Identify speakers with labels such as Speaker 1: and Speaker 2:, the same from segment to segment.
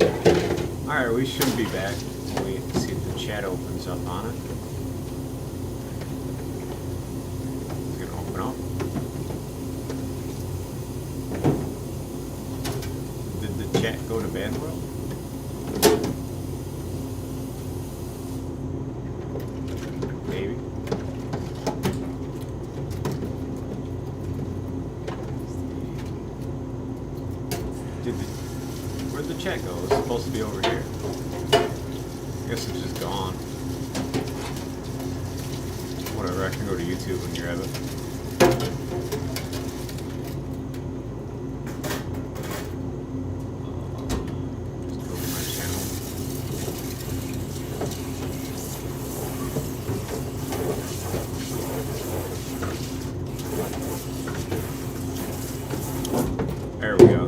Speaker 1: Alright, we should be back. We'll wait and see if the chat opens up on it. It's gonna open up. Did the chat go to bed, world? Maybe. Where'd the chat go? It's supposed to be over here. I guess it's just gone. Whatever, I can go to YouTube when you have it. Just go to my channel. There we go.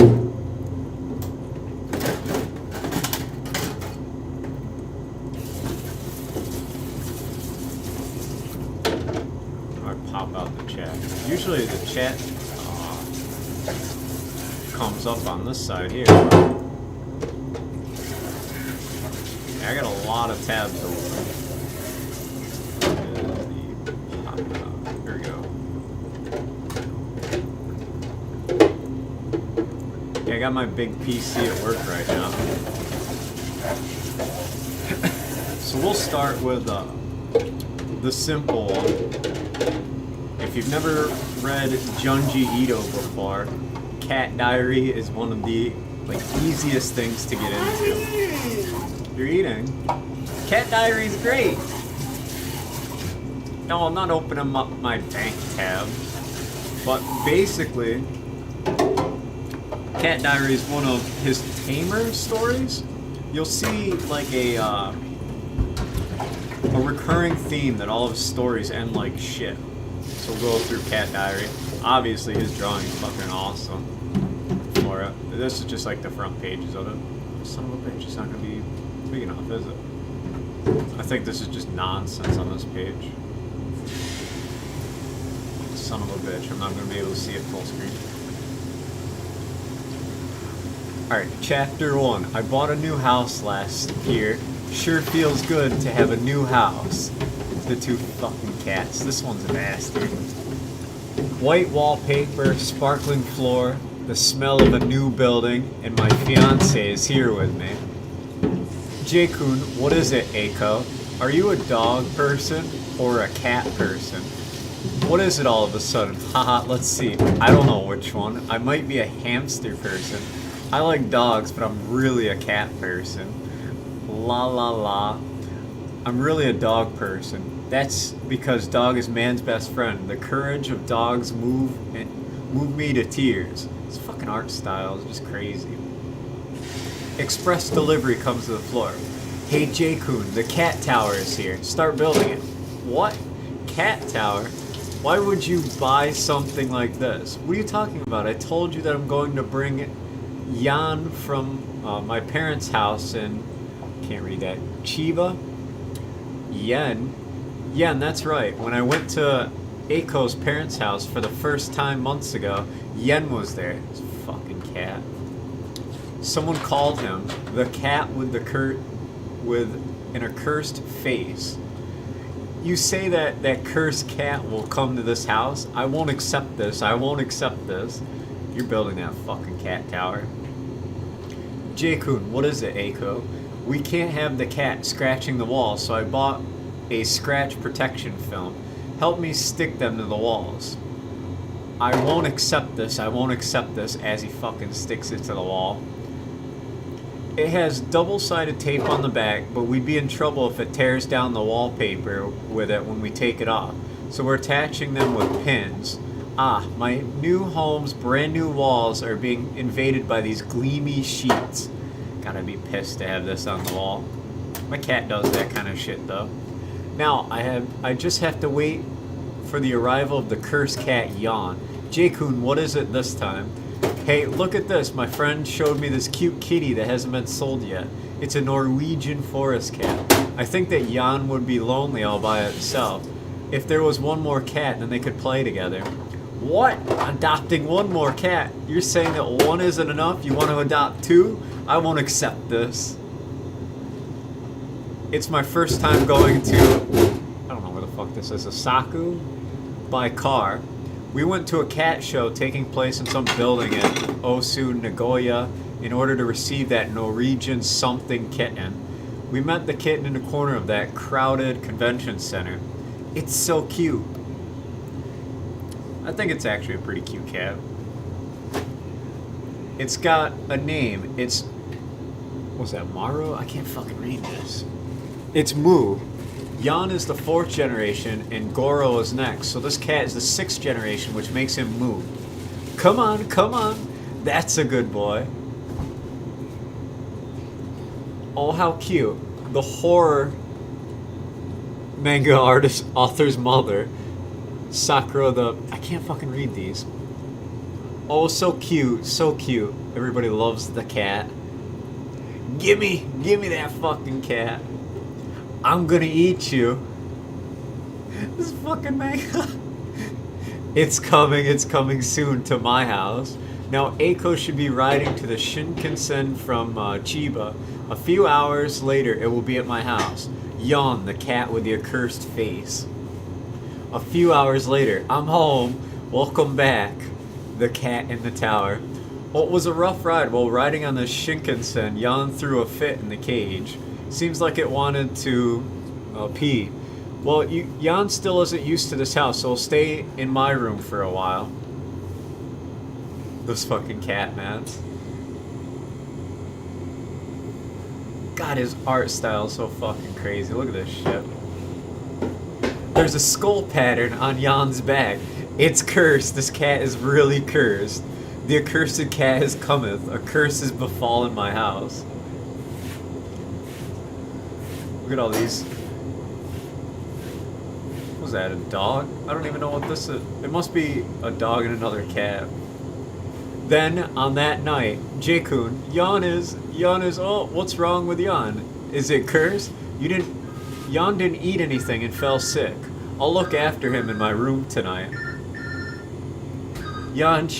Speaker 1: Pop out the chat. Usually the chat comes up on this side here. I got a lot of tabs open. Here we go. Yeah, I got my big PC at work right now. So we'll start with the simple one. If you've never read Junji Ito before, Cat Diary is one of the easiest things to get into. You're eating. Cat Diary is great. No, I'm not opening up my bank tab, but basically, Cat Diary is one of his tamer stories. You'll see like a recurring theme that all of his stories end like shit. So we'll go through Cat Diary. Obviously, his drawing is fucking awesome. For it. This is just like the front pages of it. Son of a bitch, it's not gonna be big enough, is it? I think this is just nonsense on this page. Son of a bitch, I'm not gonna be able to see it full screen. Alright, chapter 1. I bought a new house last year. Sure feels good to have a new house. The two fucking cats. This one's a bastard. White wallpaper, sparkling floor, the smell of a new building, and my fiance is here with me. J-kun, what is it, Eiko? Are you a dog person or a cat person? What is it all of a sudden? Haha, let's see. I don't know which one. I might be a hamster person. I like dogs, but I'm really a cat person. La la la. I'm really a dog person. That's because dog is man's best friend. The courage of dogs move me to tears. This fucking art style is just crazy. Express delivery comes to the floor. Hey J-kun, the cat tower is here. Start building it. What? Cat tower? Why would you buy something like this? What are you talking about? I told you that I'm going to bring Jan from my parents' house in, can't read that, Chiba? Yen, that's right. When I went to Eiko's parents' house for the first time months ago, Yen was there. This fucking cat. Someone called him the cat with an accursed face. You say that cursed cat will come to this house? I won't accept this. I won't accept this. You're building that fucking cat tower. J-kun, what is it, Eiko? We can't have the cat scratching the walls, so I bought a scratch protection film. Help me stick them to the walls. I won't accept this, I won't accept this, as he fucking sticks it to the wall. It has double-sided tape on the back, but we'd be in trouble if it tears down the wallpaper with it when we take it off. So we're attaching them with pins. Ah, my new home's brand new walls are being invaded by these gleamy sheets. Gotta be pissed to have this on the wall. My cat does that kind of shit though. Now, I just have to wait for the arrival of the cursed cat Jan. J-kun, what is it this time? Hey, look at this. My friend showed me this cute kitty that hasn't been sold yet. It's a Norwegian forest cat. I think that Jan would be lonely all by itself. If there was one more cat, then they could play together. What? Adopting one more cat? You're saying that one isn't enough? You want to adopt two? I won't accept this. It's my first time going to, I don't know where the fuck this is, Osaku? By car. We went to a cat show taking place in some building in Osu, Nagoya, in order to receive that Norwegian something kitten. We met the kitten in the corner of that crowded convention center. It's so cute. I think it's actually a pretty cute cat. It's got a name. It's, what's that, Maru? I can't fucking read this. It's Moo. Yan is the 4th generation and Goro is next. So this cat is the 6th generation, which makes him Moo. Come on, come on. That's a good boy. Oh, how cute. The horror manga artist, author's mother, Sakura the... I can't fucking read these. Oh, so cute, so cute. Everybody loves the cat. Gimme that fucking cat. I'm gonna eat you. This fucking manga. It's coming soon to my house. Now, Eiko should be riding to the Shinkansen from Chiba. A few hours later, it will be at my house. Yawn, the cat with the accursed face. A few hours later, I'm home. Welcome back. The cat in the tower. Well, it was a rough ride. While riding on the Shinkansen, Yan threw a fit in the cage. Seems like it wanted to pee. Well, Yan still isn't used to this house, so he'll stay in my room for a while. This fucking cat, man. God, his art style is so fucking crazy. Look at this shit. There's a skull pattern on Jan's back. It's cursed. This cat is really cursed. The accursed cat has cometh. A curse has befallen my house. Look at all these. Was that a dog? I don't even know what this is. It must be a dog and another cat. Then, on that night, J-kun, Yan is, oh, what's wrong with Yan? Is it cursed? Yan didn't eat anything and fell sick. I'll look after him in my room tonight. Yan's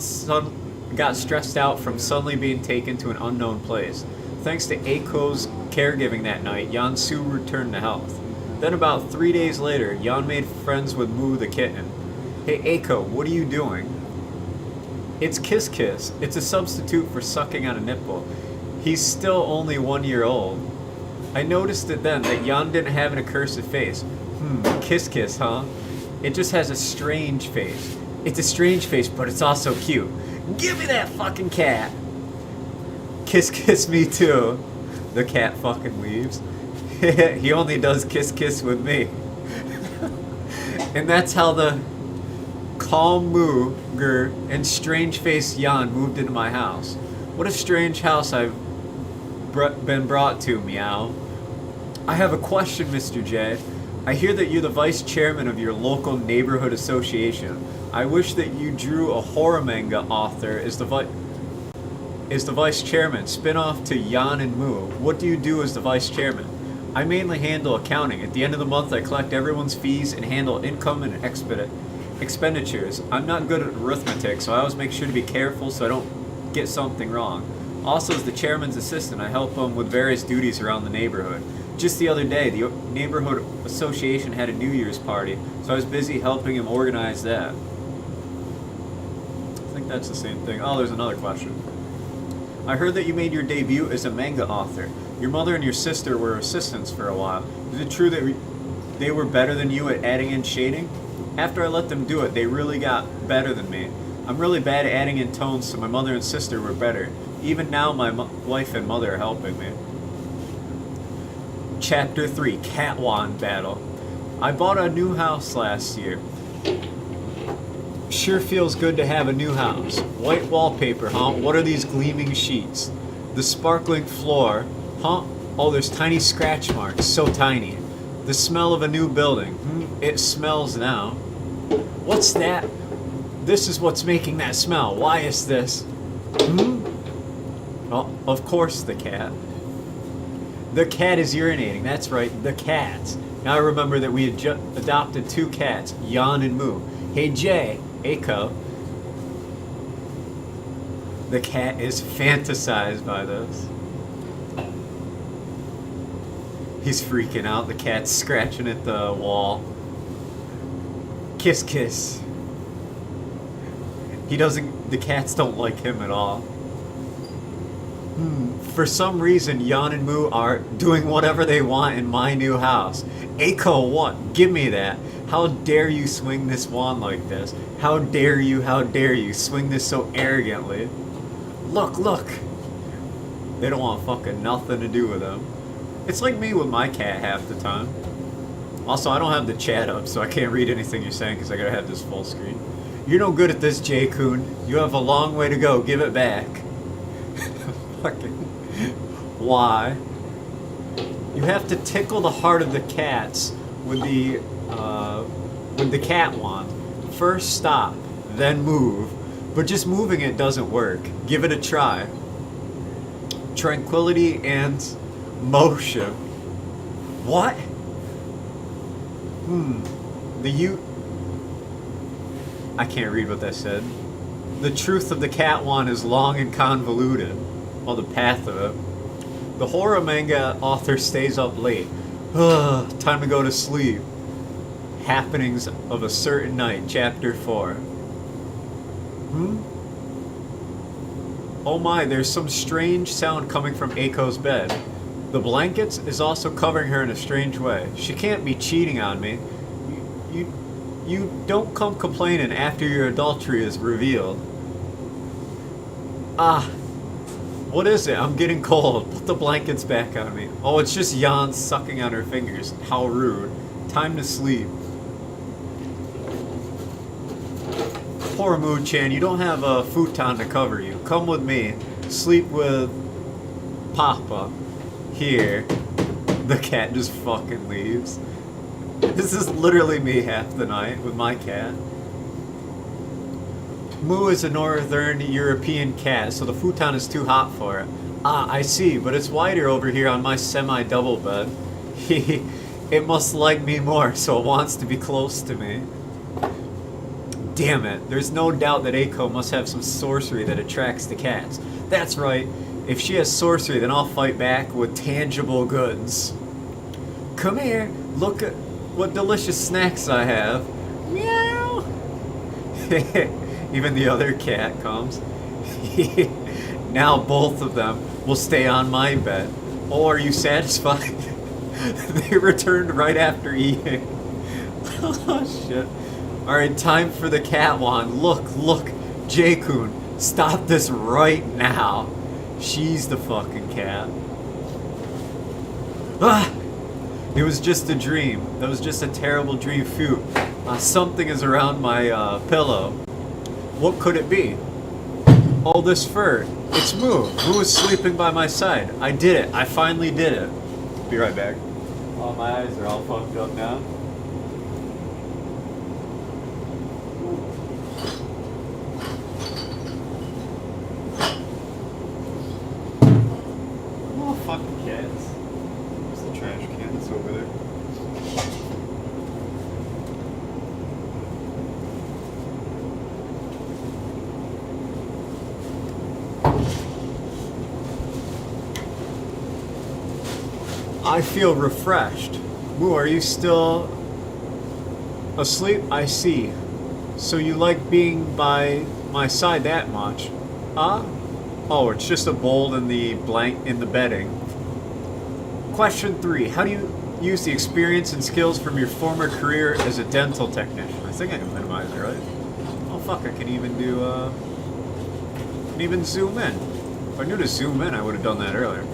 Speaker 1: son got stressed out from suddenly being taken to an unknown place. Thanks to Eiko's caregiving that night, Yan soon returned to health. Then about 3 days later, Yan made friends with Moo the kitten. Hey Eiko, what are you doing? It's Kiss Kiss. It's a substitute for sucking on a nipple. He's still only 1 year old. I noticed it then that Yan didn't have an accursed face. Kiss Kiss, huh? It just has a strange face. It's a strange face, but it's also cute. Give me that fucking cat! Kiss Kiss me too. The cat fucking leaves. He only does Kiss Kiss with me. And that's how the calm Mooger and strange face Yan moved into my house. What a strange house I've been brought to, meow. I have a question, Mr. J. I hear that you're the vice chairman of your local neighborhood association. I wish that you drew a horror manga author as the vice chairman, spin-off to Yan and Moo. What do you do as the vice chairman? I mainly handle accounting. At the end of the month, I collect everyone's fees and handle income and expenditures. I'm not good at arithmetic, so I always make sure to be careful so I don't get something wrong. Also, as the chairman's assistant, I help him with various duties around the neighborhood. Just the other day, the neighborhood association had a New Year's party, so I was busy helping him organize that. I think that's the same thing. Oh, there's another question. I heard that you made your debut as a manga author. Your mother and your sister were assistants for a while. Is it true that they were better than you at adding in shading? After I let them do it, they really got better than me. I'm really bad at adding in tones, so my mother and sister were better. Even now, my wife and mother are helping me. Chapter 3, Catwan Battle. I bought a new house last year. Sure feels good to have a new house. White wallpaper, huh? What are these gleaming sheets? The sparkling floor, huh? Oh, there's tiny scratch marks, so tiny. The smell of a new building. It smells now. What's that? This is what's making that smell. Why is this? Oh, of course the cat. The cat is urinating. That's right, the cat. Now I remember that we had adopted 2 cats, Yan and Moo. Hey Jay, Eiko. The cat is fantasized by this. He's freaking out. The cat's scratching at the wall. Kiss, kiss. The cats don't like him at all. For some reason, Yan and Moo are doing whatever they want in my new house. Eiko, what? Give me that. How dare you swing this wand like this? How dare you swing this so arrogantly? Look, look. They don't want fucking nothing to do with him. It's like me with my cat half the time. Also, I don't have the chat up, so I can't read anything you're saying because I gotta have this full screen. You're no good at this, J-Kun. You have a long way to go. Give it back. Fucking... Why? You have to tickle the heart of the cats with the cat wand. First stop, then move. But just moving it doesn't work. Give it a try. Tranquility and motion. What? I can't read what that said. The truth of the cat wand is long and convoluted. Well, the path of it. The horror manga author stays up late. Time to go to sleep. Happenings of a Certain Night, Chapter 4. Oh my, there's some strange sound coming from Eiko's bed. The blankets is also covering her in a strange way. She can't be cheating on me. You don't come complaining after your adultery is revealed. What is it? I'm getting cold. Put the blankets back on me. Oh, it's just Yan sucking on her fingers. How rude. Time to sleep. Poor Moo-chan, you don't have a futon to cover you. Come with me. Sleep with Papa. Here. The cat just fucking leaves. This is literally me half the night with my cat. Moo is a northern European cat, so the futon is too hot for it. I see, but it's wider over here on my semi-double bed. It must like me more, so it wants to be close to me. Damn it, there's no doubt that Eiko must have some sorcery that attracts the cats. That's right, if she has sorcery, then I'll fight back with tangible goods. Come here, look at what delicious snacks I have. Meow! Even the other cat comes. Now both of them will stay on my bed. Oh, are you satisfied? They returned right after eating. Oh, shit. Alright, time for the cat wand. Look, J-Kun, stop this right now. She's the fucking cat. It was just a dream. That was just a terrible dream. Phew. Something is around my pillow. What could it be? Oh, this fur. It's Moo. Moo is sleeping by my side. I did it. I finally did it. Be right back. Oh, my eyes are all fucked up now. Oh, fucking cats. There's the trash can that's over there. I feel refreshed. Moo, are you still asleep? I see. So you like being by my side that much? Oh, it's just a bowl in the bedding. Question 3. How do you use the experience and skills from your former career as a dental technician? I think I can minimize it, right? Oh fuck, I can even do, can even zoom in. If I knew to zoom in, I would have done that earlier.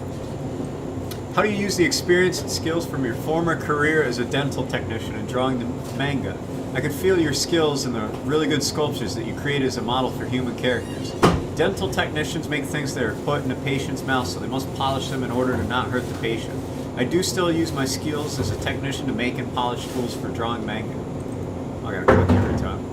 Speaker 1: How do you use the experience and skills from your former career as a dental technician in drawing the manga? I could feel your skills in the really good sculptures that you create as a model for human characters. Dental technicians make things that are put in a patient's mouth, so they must polish them in order to not hurt the patient. I do still use my skills as a technician to make and polish tools for drawing manga. I gotta click every time.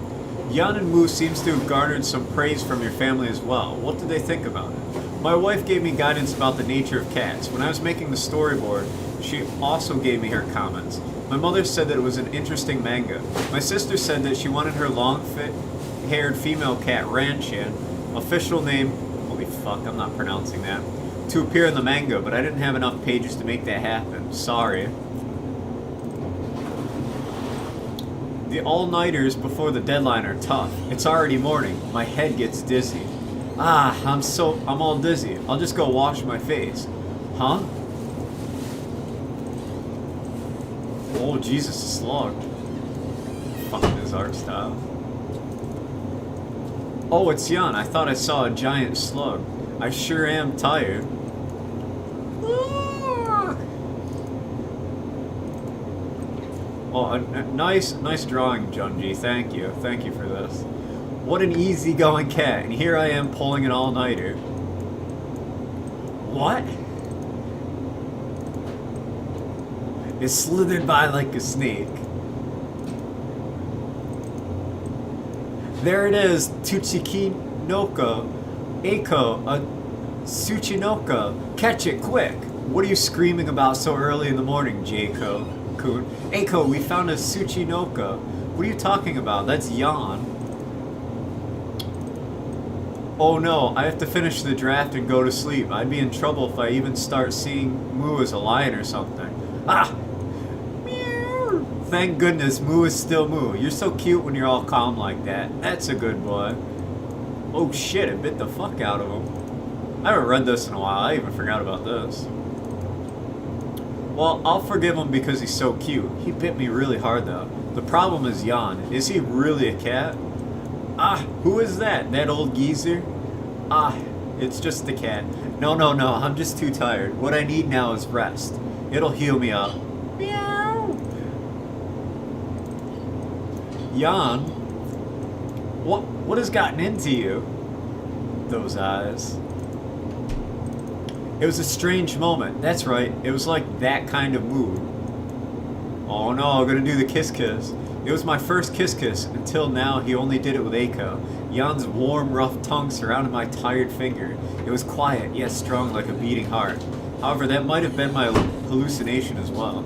Speaker 1: Yan and Moo seems to have garnered some praise from your family as well. What did they think about it? My wife gave me guidance about the nature of cats. When I was making the storyboard, she also gave me her comments. My mother said that it was an interesting manga. My sister said that she wanted her long-haired female cat, Ranchan, official name, holy fuck, I'm not pronouncing that, to appear in the manga, but I didn't have enough pages to make that happen. Sorry. The all-nighters before the deadline are tough. It's already morning. My head gets dizzy. I'm all dizzy. I'll just go wash my face. Huh? Oh, Jesus, a slug. Fucking his art style. Oh, it's Jan. I thought I saw a giant slug. I sure am tired. Oh, nice drawing, Junji. Thank you for this. What an easygoing cat, and here I am pulling an all-nighter. What? It slithered by like a snake. There it is, Tuchiki-noka, Eiko, a Tsuchinoka. Catch it quick! What are you screaming about so early in the morning, Jaco-kun? Eiko, we found a Tsuchinoka. What are you talking about? That's Jan. Oh no, I have to finish the draft and go to sleep. I'd be in trouble if I even start seeing Moo as a lion or something. Ah! Meow. Thank goodness Moo is still Moo. You're so cute when you're all calm like that. That's a good boy. Oh shit, it bit the fuck out of him. I haven't read this in a while. I even forgot about this. Well, I'll forgive him because he's so cute. He bit me really hard though. The problem is Jan. Is he really a cat? Ah, who is that? That old geezer? Ah, it's just the cat. No, I'm just too tired. What I need now is rest. It'll heal me up. Meow. Jan? What has gotten into you? Those eyes. It was a strange moment. That's right. It was like that kind of mood. Oh no, I'm gonna do the kiss. It was my first kiss. Until now, he only did it with Eiko. Jan's warm, rough tongue surrounded my tired finger. It was quiet, yet strong like a beating heart. However, that might have been my hallucination as well.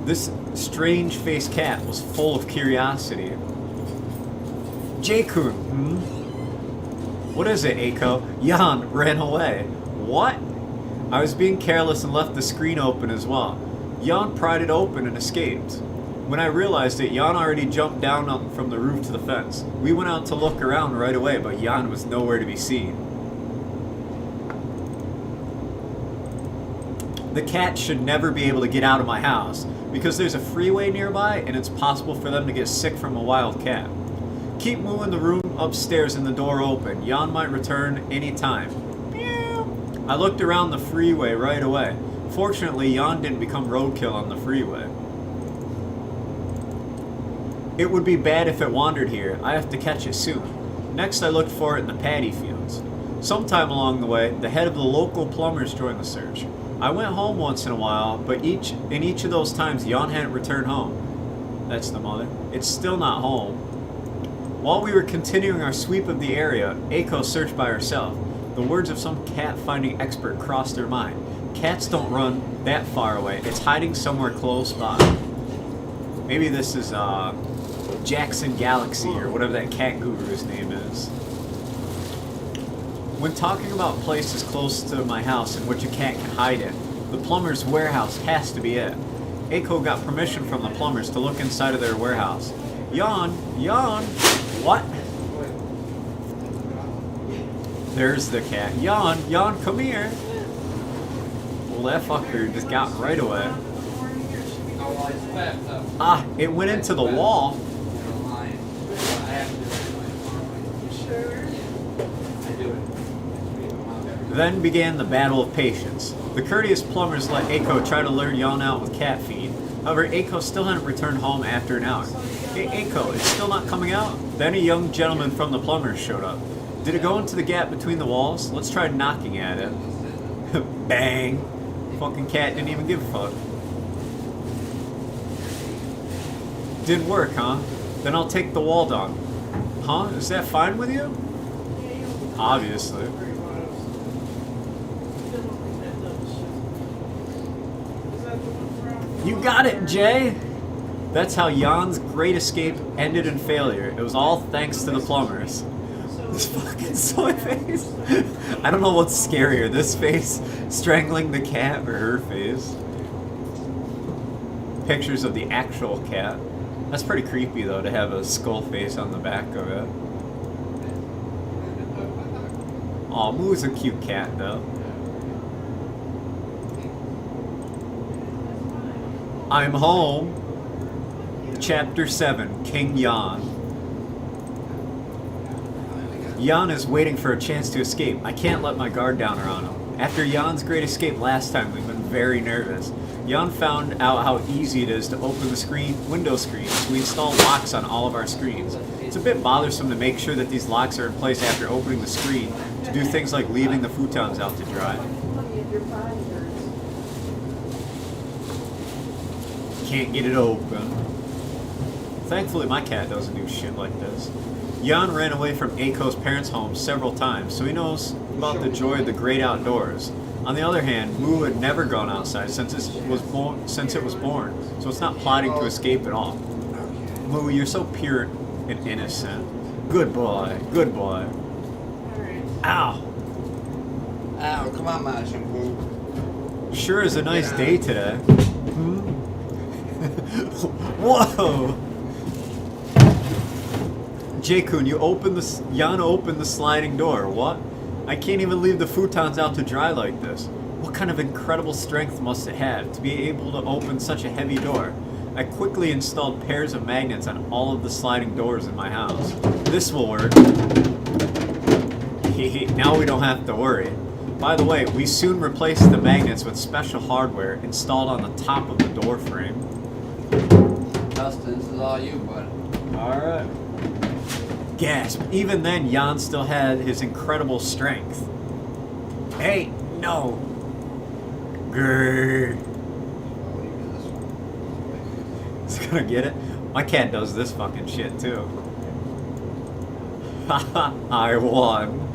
Speaker 1: This strange-faced cat was full of curiosity. J-kun, What is it, Eiko? Jan ran away. What? I was being careless and left the screen open as well. Jan pried it open and escaped. When I realized it, Jan already jumped down from the roof to the fence. We went out to look around right away, but Jan was nowhere to be seen. The cat should never be able to get out of my house, because there's a freeway nearby and it's possible for them to get sick from a wild cat. Keep Moo in the room upstairs and the door open. Jan might return any time. Meow. I looked around the freeway right away. Fortunately, Jan didn't become roadkill on the freeway. It would be bad if it wandered here. I have to catch it soon. Next, I looked for it in the paddy fields. Sometime along the way, the head of the local plumbers joined the search. I went home once in a while, but in each of those times, Jan hadn't returned home. That's the mother. It's still not home. While we were continuing our sweep of the area, Eiko searched by herself. The words of some cat-finding expert crossed her mind. Cats don't run that far away. It's hiding somewhere close by. Maybe this is, Jackson Galaxy, or whatever that cat guru's name is. When talking about places close to my house in which a cat can hide in, the plumber's warehouse has to be it. Eiko got permission from the plumbers to look inside of their warehouse. Jan, what? There's the cat. Jan, come here. Well, that fucker just got right away. Ah, it went into the wall. Then began the battle of patience. The courteous plumbers let Eiko try to lure Jan out with cat feed. However, Eiko still hadn't returned home after an hour. Hey, Eiko, it's still not coming out? Then a young gentleman from the plumbers showed up. Did it go into the gap between the walls? Let's try knocking at it. Bang! Fucking cat didn't even give a fuck. Didn't work, huh? Then I'll take the wall down. Huh? Is that fine with you? Obviously. You got it, Jay! That's how Jan's great escape ended in failure. It was all thanks to the plumbers. This fucking soy face. I don't know what's scarier, this face strangling the cat or her face. Pictures of the actual cat. That's pretty creepy though, to have a skull face on the back of it. Aw, Moo's a cute cat though. I'm home. Chapter 7, King Jan. Jan is waiting for a chance to escape. I can't let my guard down around him. After Jan's great escape last time, we've been very nervous. Jan found out how easy it is to open the window screens. We installed locks on all of our screens. It's a bit bothersome to make sure that these locks are in place after opening the screen, to do things like leaving the futons out to dry. Can't get it open. Thankfully, my cat doesn't do shit like this. Jan ran away from Aiko's parents' home several times, so he knows about the joy of the great outdoors. On the other hand, Moo had never gone outside since it was born, so it's not plotting to escape at all. Moo, you're so pure and innocent. Good boy, good boy. Ow!
Speaker 2: Ow, come on, Majin Buu.
Speaker 1: Sure is a nice day today. Whoa! J-kun, Jan opened the sliding door. What? I can't even leave the futons out to dry like this. What kind of incredible strength must it have to be able to open such a heavy door? I quickly installed pairs of magnets on all of the sliding doors in my house. This will work. Now we don't have to worry. By the way, we soon replaced the magnets with special hardware installed on the top of the door frame.
Speaker 2: Dustin, this is all you, bud.
Speaker 1: Alright. Gasp. Even then, Jan still had his incredible strength. Hey, no. Grrr. He's gonna get it? My cat does this fucking shit too. Haha, I won.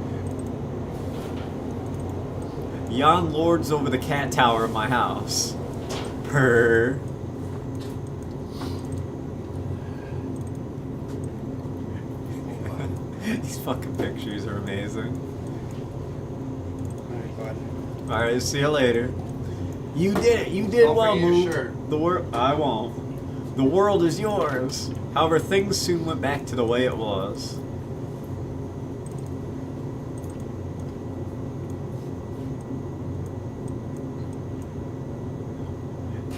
Speaker 1: Jan lords over the cat tower of my house. Purr. These fucking pictures are amazing. Alright, see you later. You did it! You did well, Moo. I won't. The world is yours. However, things soon went back to the way it was.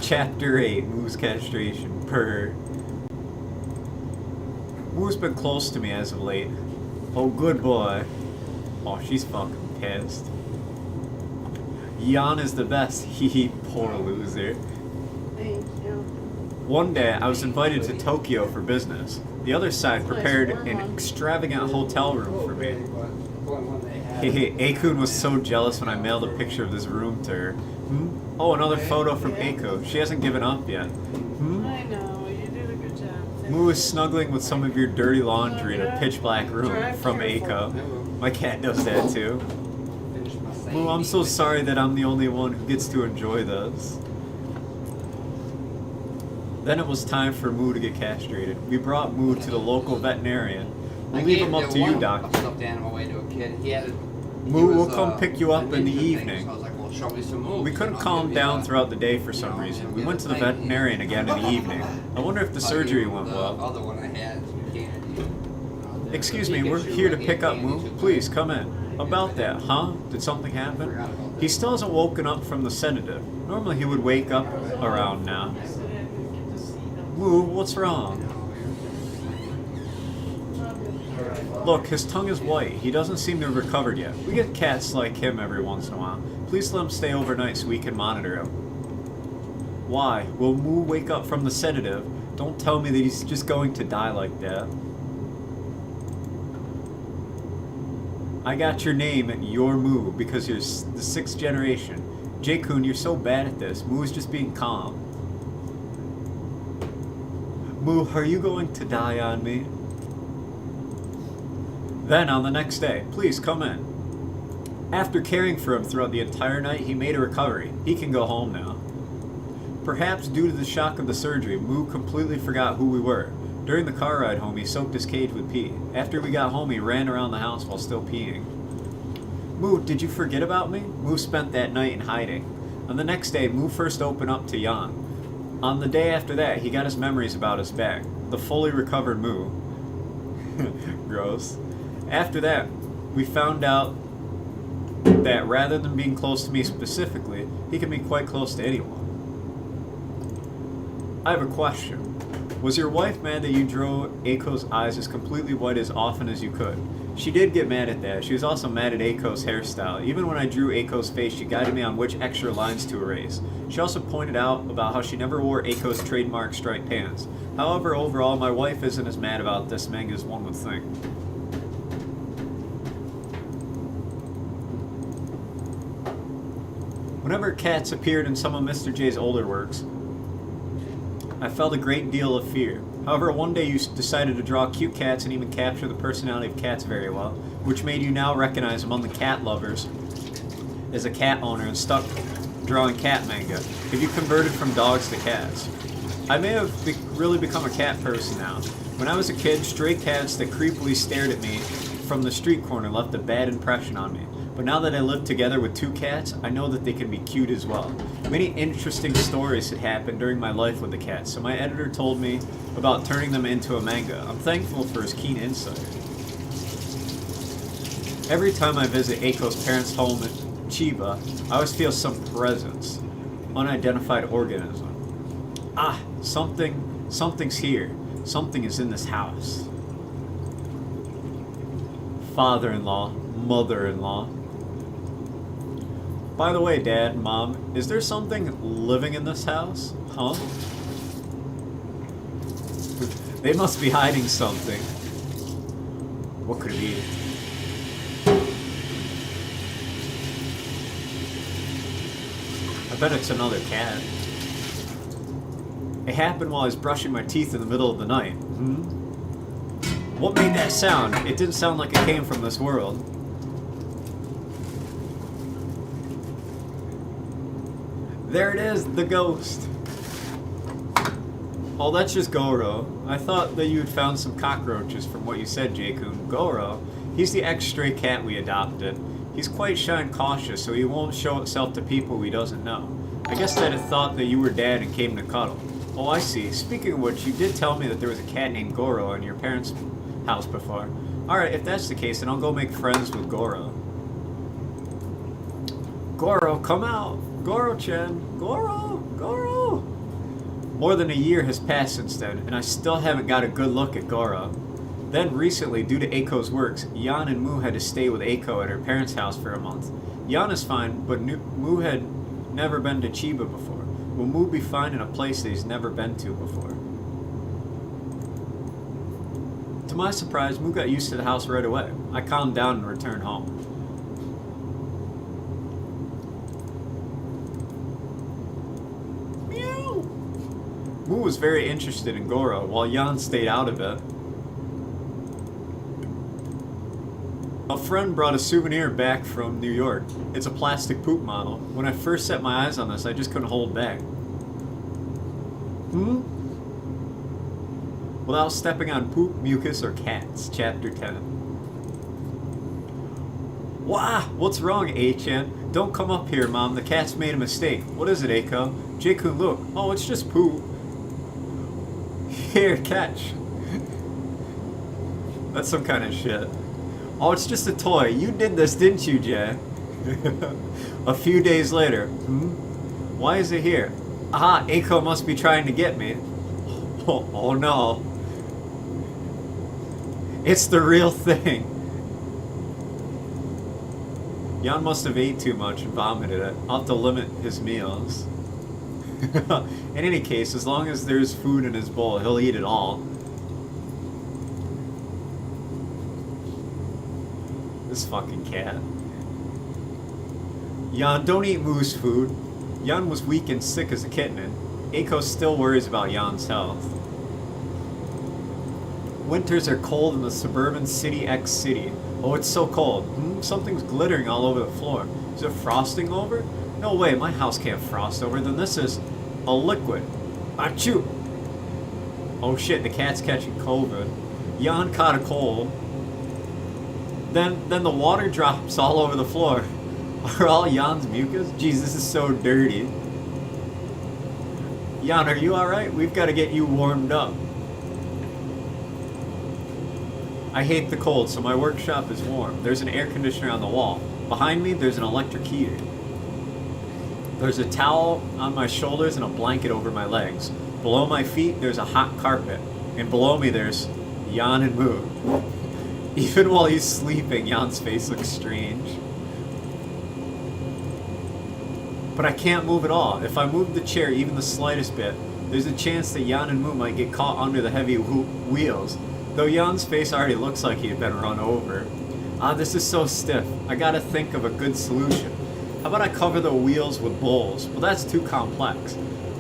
Speaker 1: Chapter 8, Moo's castration. Purr. Moo's been close to me as of late. Oh, good boy. Oh, she's fucking pissed. Jan is the best. Hee poor loser.
Speaker 3: Thank you.
Speaker 1: One day, I was invited to Tokyo for business. The other side prepared an extravagant hotel room for me. Akun was so jealous when I mailed a picture of this room to her. Oh, another photo from Aiko. She hasn't given up yet.
Speaker 3: I know, you did a good job.
Speaker 1: Moo is snuggling with some of your dirty laundry in a pitch black room from Aiko. My cat does that too. Moo, I'm so sorry that I'm the only one who gets to enjoy this. Then it was time for Moo to get castrated. We brought Moo to the local veterinarian. We'll leave him up to you, Doc.
Speaker 2: Stuffed animal away to a kid.
Speaker 1: Moo will come pick you up in the evening.
Speaker 2: So I was like, well, show me some moves.
Speaker 1: We couldn't calm down throughout the day for some reason. We went to the veterinarian again in the evening. I wonder if the surgery went well.
Speaker 2: The other one I had.
Speaker 1: Excuse me, we're here to pick up Moo. Please, come in. About that, huh? Did something happen? He still hasn't woken up from the sedative. Normally he would wake up around now. Moo, what's wrong? Look, his tongue is white. He doesn't seem to have recovered yet. We get cats like him every once in a while. Please let him stay overnight so we can monitor him. Why? Will Moo wake up from the sedative? Don't tell me that he's just going to die like that. I got your name at Your Moo because you're the 6th generation. J-kun, you're so bad at this. Moo is just being calm. Moo, are you going to die on me? Then on the next day, please come in. After caring for him throughout the entire night, he made a recovery. He can go home now. Perhaps due to the shock of the surgery, Moo completely forgot who we were. During the car ride home, he soaked his cage with pee. After we got home, he ran around the house while still peeing. Moo, did you forget about me? Moo spent that night in hiding. On the next day, Moo first opened up to Jan. On the day after that, he got his memories about us back. The fully recovered Moo. Gross. After that, we found out that rather than being close to me specifically, he can be quite close to anyone. I have a question. Was your wife mad that you drew Eiko's eyes as completely white as often as you could? She did get mad at that. She was also mad at Eiko's hairstyle. Even when I drew Eiko's face, she guided me on which extra lines to erase. She also pointed out about how she never wore Eiko's trademark striped pants. However, overall, my wife isn't as mad about this manga as one would think. Whenever cats appeared in some of Mr. J's older works, I felt a great deal of fear. However, one day you decided to draw cute cats and even capture the personality of cats very well, which made you now recognize among the cat lovers as a cat owner and stuck drawing cat manga. If you converted from dogs to cats. I may have really become a cat person now. When I was a kid, stray cats that creepily stared at me from the street corner left a bad impression on me. But now that I live together with two cats, I know that they can be cute as well. Many interesting stories had happened during my life with the cats, so my editor told me about turning them into a manga. I'm thankful for his keen insight. Every time I visit Eiko's parents' home in Chiba, I always feel some presence. Unidentified organism. Ah, something's here. Something is in this house. Father-in-law, mother-in-law. By the way, Dad, Mom, is there something living in this house? Huh? They must be hiding something. What could it be? I bet it's another cat. It happened while I was brushing my teeth in the middle of the night. What made that sound? It didn't sound like it came from this world. There it is, the ghost. Oh, that's just Goro. I thought that you had found some cockroaches from what you said, J-kun. Goro, he's the ex-stray cat we adopted. He's quite shy and cautious, so he won't show himself to people he doesn't know. I guess I'd have thought that you were Dad and came to cuddle. Oh, I see. Speaking of which, you did tell me that there was a cat named Goro in your parents' house before. Alright, if that's the case, then I'll go make friends with Goro. Goro, come out! Goro-chan! Goro! Goro! More than a year has passed since then, and I still haven't got a good look at Goro. Then recently, due to Eiko's works, Yan and Moo had to stay with Eiko at her parents' house for a month. Yan is fine, but Moo had never been to Chiba before. Will Moo be fine in a place that he's never been to before? To my surprise, Moo got used to the house right away. I calmed down and returned home. Meow! Moo was very interested in Goro, while Yan stayed out of it. A friend brought a souvenir back from New York. It's a plastic poop model. When I first set my eyes on this, I just couldn't hold back. Without stepping on poop, mucus, or cats. Chapter 10. Wah! What's wrong, A-chan? Don't come up here, Mom. The cat's made a mistake. What is it, Eiko? J-kun, look. Oh, it's just poop. Here, catch. That's some kind of shit. Oh, it's just a toy. You did this, didn't you, Jay? A few days later. Why is it here? Aha, Eiko must be trying to get me. Oh no. It's the real thing. Yan must have ate too much and vomited it. I'll have to limit his meals. In any case, as long as there's food in his bowl, he'll eat it all. This fucking cat. Yan, don't eat Moo's food. Yan was weak and sick as a kitten, and Eiko still worries about Yan's health. Winters are cold in the suburban city X city. Oh, it's so cold. Something's glittering all over the floor. Is it frosting over? No way, my house can't frost over. Then this is... a liquid. Achoo! Oh shit, the cat's catching COVID. Jan caught a cold. Then the water drops all over the floor. Are all Jan's mucus? Jeez, this is so dirty. Jan, are you alright? We've got to get you warmed up. I hate the cold, so my workshop is warm. There's an air conditioner on the wall. Behind me, there's an electric heater. There's a towel on my shoulders and a blanket over my legs. Below my feet, there's a hot carpet. And below me, there's Jan and Moo. Even while he's sleeping, Jan's face looks strange. But I can't move at all. If I move the chair even the slightest bit, there's a chance that Jan and Moo might get caught under the heavy wheels. Though Jan's face already looks like he had been run over. This is so stiff. I gotta think of a good solution. How about I cover the wheels with bowls? Well, that's too complex.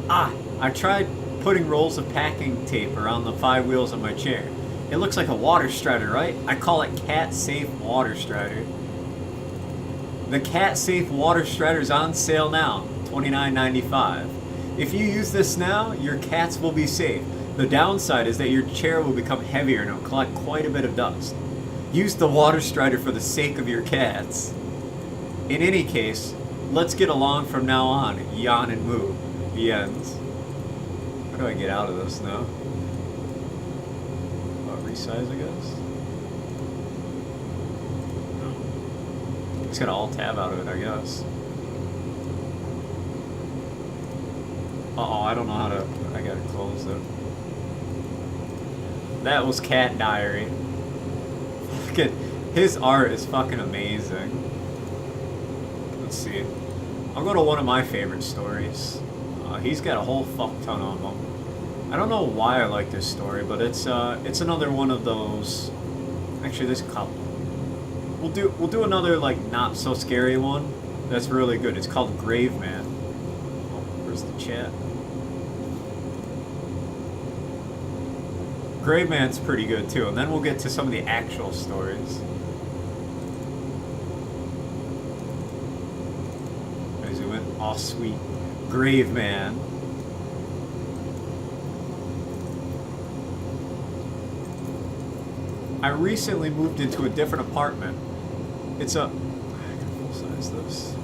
Speaker 1: I tried putting rolls of packing tape around the 5 wheels of my chair. It looks like a water strider, right? I call it Cat Safe Water Strider. The Cat Safe Water Strider is on sale now, $29.95. If you use this now, your cats will be safe. The downside is that your chair will become heavier and it will collect quite a bit of dust. Use the water strider for the sake of your cats. In any case, let's get along from now on, Jan and Moo. The ends. How do I get out of this now? Resize, I guess? No. Just gotta alt-tab out of it, I guess. Uh-oh, I don't know how to... I gotta close it. That was Cat Diary. Fucking... His art is fucking amazing. Let's see. I'll go to one of my favorite stories. He's got a whole fuck ton of them. I don't know why I like this story, but it's another one of those... Actually, there's a couple. We'll do another, like, not so scary one. That's really good. It's called Grave Man. Oh, where's the chat? Grave Man's pretty good too, and then we'll get to some of the actual stories. I zoom in. Aw, sweet. Grave Man. I recently moved into a different apartment. It's a... I can full size this.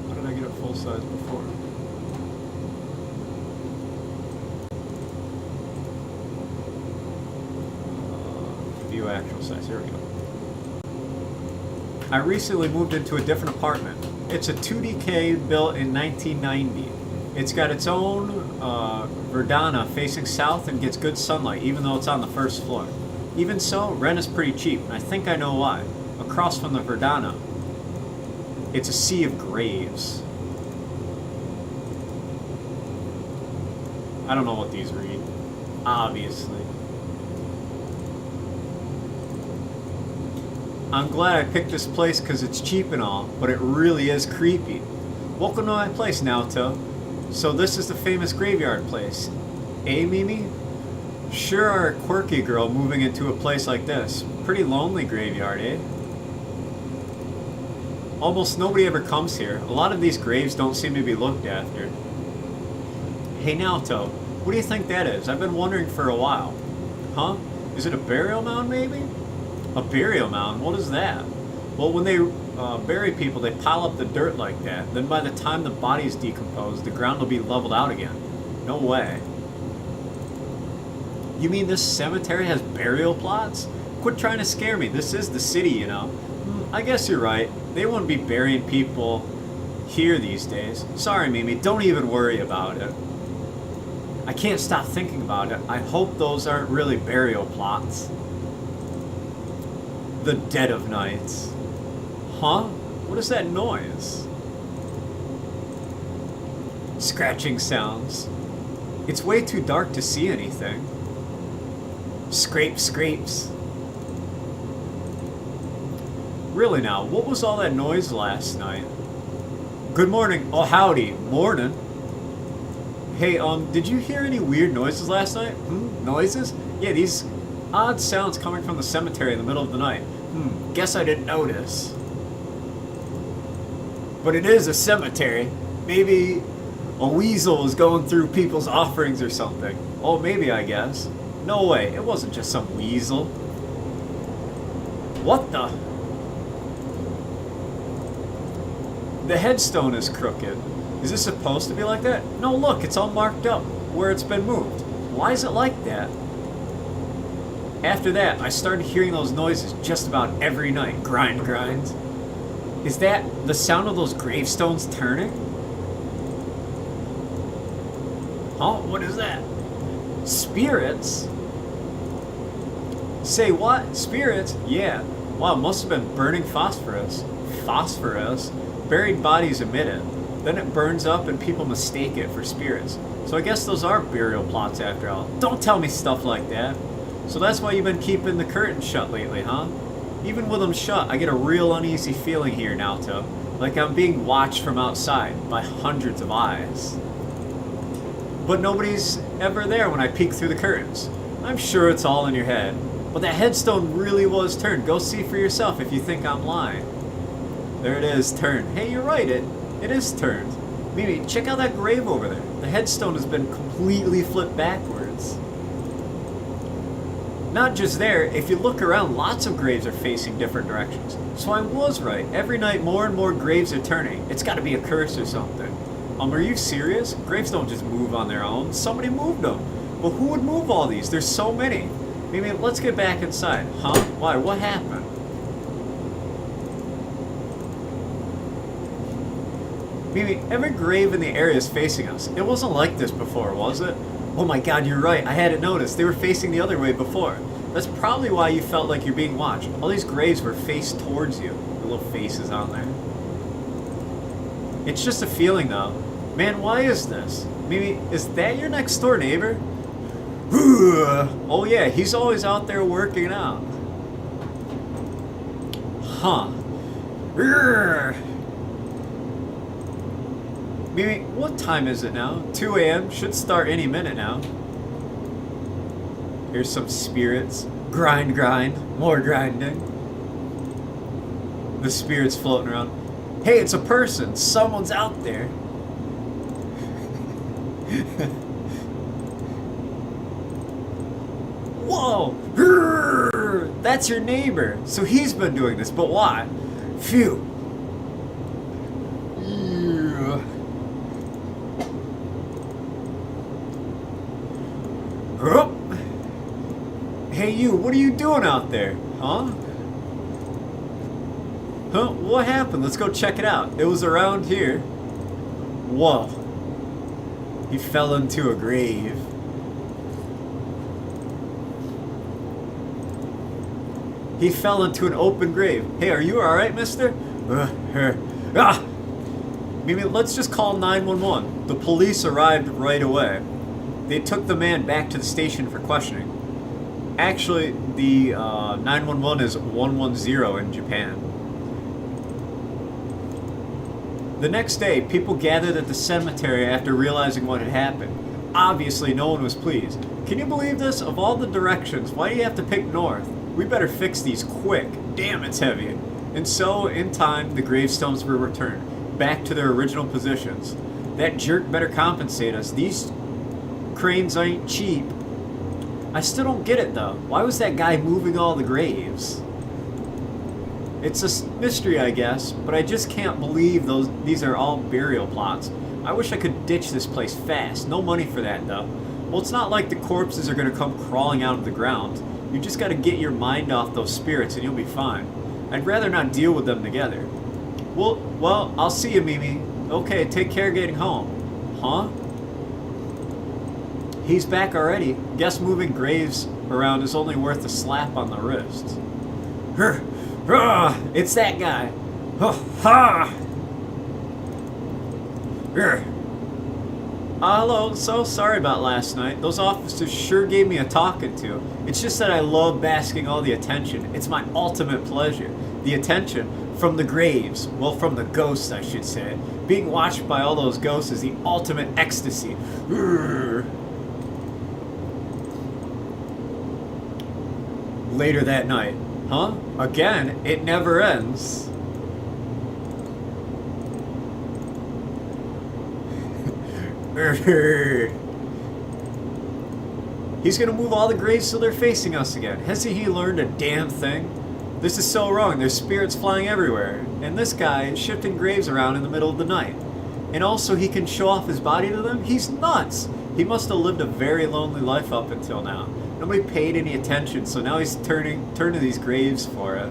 Speaker 1: How did I get it full size before? View actual size. Here we go. I recently moved into a different apartment. It's a 2DK built in 1990. It's got its own verdana facing south and gets good sunlight, even though it's on the first floor. Even so, rent is pretty cheap, and I think I know why. Across from the verdana, it's a sea of graves. I don't know what these read. Obviously. I'm glad I picked this place because it's cheap and all, but it really is creepy. Welcome to my place, Naoto. So this is the famous graveyard place. Eh, Mimi? Sure are a quirky girl moving into a place like this. Pretty lonely graveyard, eh? Almost nobody ever comes here. A lot of these graves don't seem to be looked after. Hey, Naoto, what do you think that is? I've been wondering for a while. Huh? Is it a burial mound, maybe? A burial mound? What is that? Well, when they bury people, they pile up the dirt like that. Then by the time the body's decomposed, the ground will be leveled out again. No way. You mean this cemetery has burial plots? Quit trying to scare me. This is the city, you know. I guess you're right. They wouldn't be burying people here these days. Sorry, Mimi. Don't even worry about it. I can't stop thinking about it. I hope those aren't really burial plots. The dead of nights. Huh? What is that noise? Scratching sounds. It's way too dark to see anything. Scrape, scrapes. Really now, what was all that noise last night? Good morning. Oh, howdy. Morning. Hey, did you hear any weird noises last night? Noises? Yeah, these odd sounds coming from the cemetery in the middle of the night. Guess I didn't notice. But it is a cemetery. Maybe a weasel was going through people's offerings or something. Oh, maybe, I guess. No way, it wasn't just some weasel. What the? The headstone is crooked. Is this supposed to be like that? No, look, it's all marked up where it's been moved. Why is it like that? After that, I started hearing those noises just about every night. Grind, grind. Is that the sound of those gravestones turning? Huh? What is that? Spirits? Say what? Spirits? Yeah. Wow, must have been burning phosphorus. Phosphorus? Buried bodies emit it. Then it burns up and people mistake it for spirits. So I guess those are burial plots after all. Don't tell me stuff like that. So that's why you've been keeping the curtains shut lately, huh? Even with them shut, I get a real uneasy feeling here, Naoto. Like I'm being watched from outside by hundreds of eyes. But nobody's ever there when I peek through the curtains. I'm sure it's all in your head. But that headstone really was turned. Go see for yourself if you think I'm lying. There it is, turned. Hey, you're right, it is turned. Mimi, check out that grave over there. The headstone has been completely flipped backwards. Not just there, if you look around, lots of graves are facing different directions. So I was right. Every night more and more graves are turning. It's gotta be a curse or something. Are you serious? Graves don't just move on their own. Somebody moved them. But who would move all these? There's so many. Mimi, let's get back inside. Huh? Why? What happened? Mimi, every grave in the area is facing us. It wasn't like this before, was it? Oh my god, you're right. I hadn't noticed. They were facing the other way before. That's probably why you felt like you're being watched. All these graves were faced towards you. The little faces on there. It's just a feeling, though. Man, why is this? Mimi, is that your next door neighbor? Oh yeah, he's always out there working out. Huh. Mimi, what time is it now? 2 a.m. Should start any minute now. Here's some spirits. Grind, grind. More grinding. The spirits floating around. Hey, it's a person. Someone's out there. Whoa! That's your neighbor. So he's been doing this, but why? Phew. Hey you, what are you doing out there? Huh? Huh? What happened? Let's go check it out. It was around here. Whoa. He fell into a grave. He fell into an open grave. Hey, are you alright, mister? Maybe let's just call 911. The police arrived right away. They took the man back to the station for questioning. Actually, the 911 is 110 in Japan. The next day, people gathered at the cemetery after realizing what had happened. Obviously, no one was pleased. Can you believe this? Of all the directions, why do you have to pick north? We better fix these quick. Damn, it's heavy. And so, in time, the gravestones were returned, back to their original positions. That jerk better compensate us. These cranes ain't cheap. I still don't get it, though. Why was that guy moving all the graves? It's a mystery, I guess, but I just can't believe these are all burial plots. I wish I could ditch this place fast. No money for that, though. Well, it's not like the corpses are going to come crawling out of the ground. You just got to get your mind off those spirits and you'll be fine. I'd rather not deal with them together. Well, I'll see you, Mimi. Okay, take care getting home. Huh? He's back already. Guess moving graves around is only worth a slap on the wrist. It's that guy. Hello, so sorry about last night. Those officers sure gave me a talking to. It's just that I love basking all the attention. It's my ultimate pleasure. The attention from the graves. Well, from the ghosts, I should say. Being watched by all those ghosts is the ultimate ecstasy. Later that night. Huh? Again, it never ends. He's gonna move all the graves so they're facing us again. Hasn't he learned a damn thing? This is so wrong. There's spirits flying everywhere. And this guy is shifting graves around in the middle of the night. And also he can show off his body to them? He's nuts! He must have lived a very lonely life up until now. Nobody paid any attention, so now he's turning to these graves for it.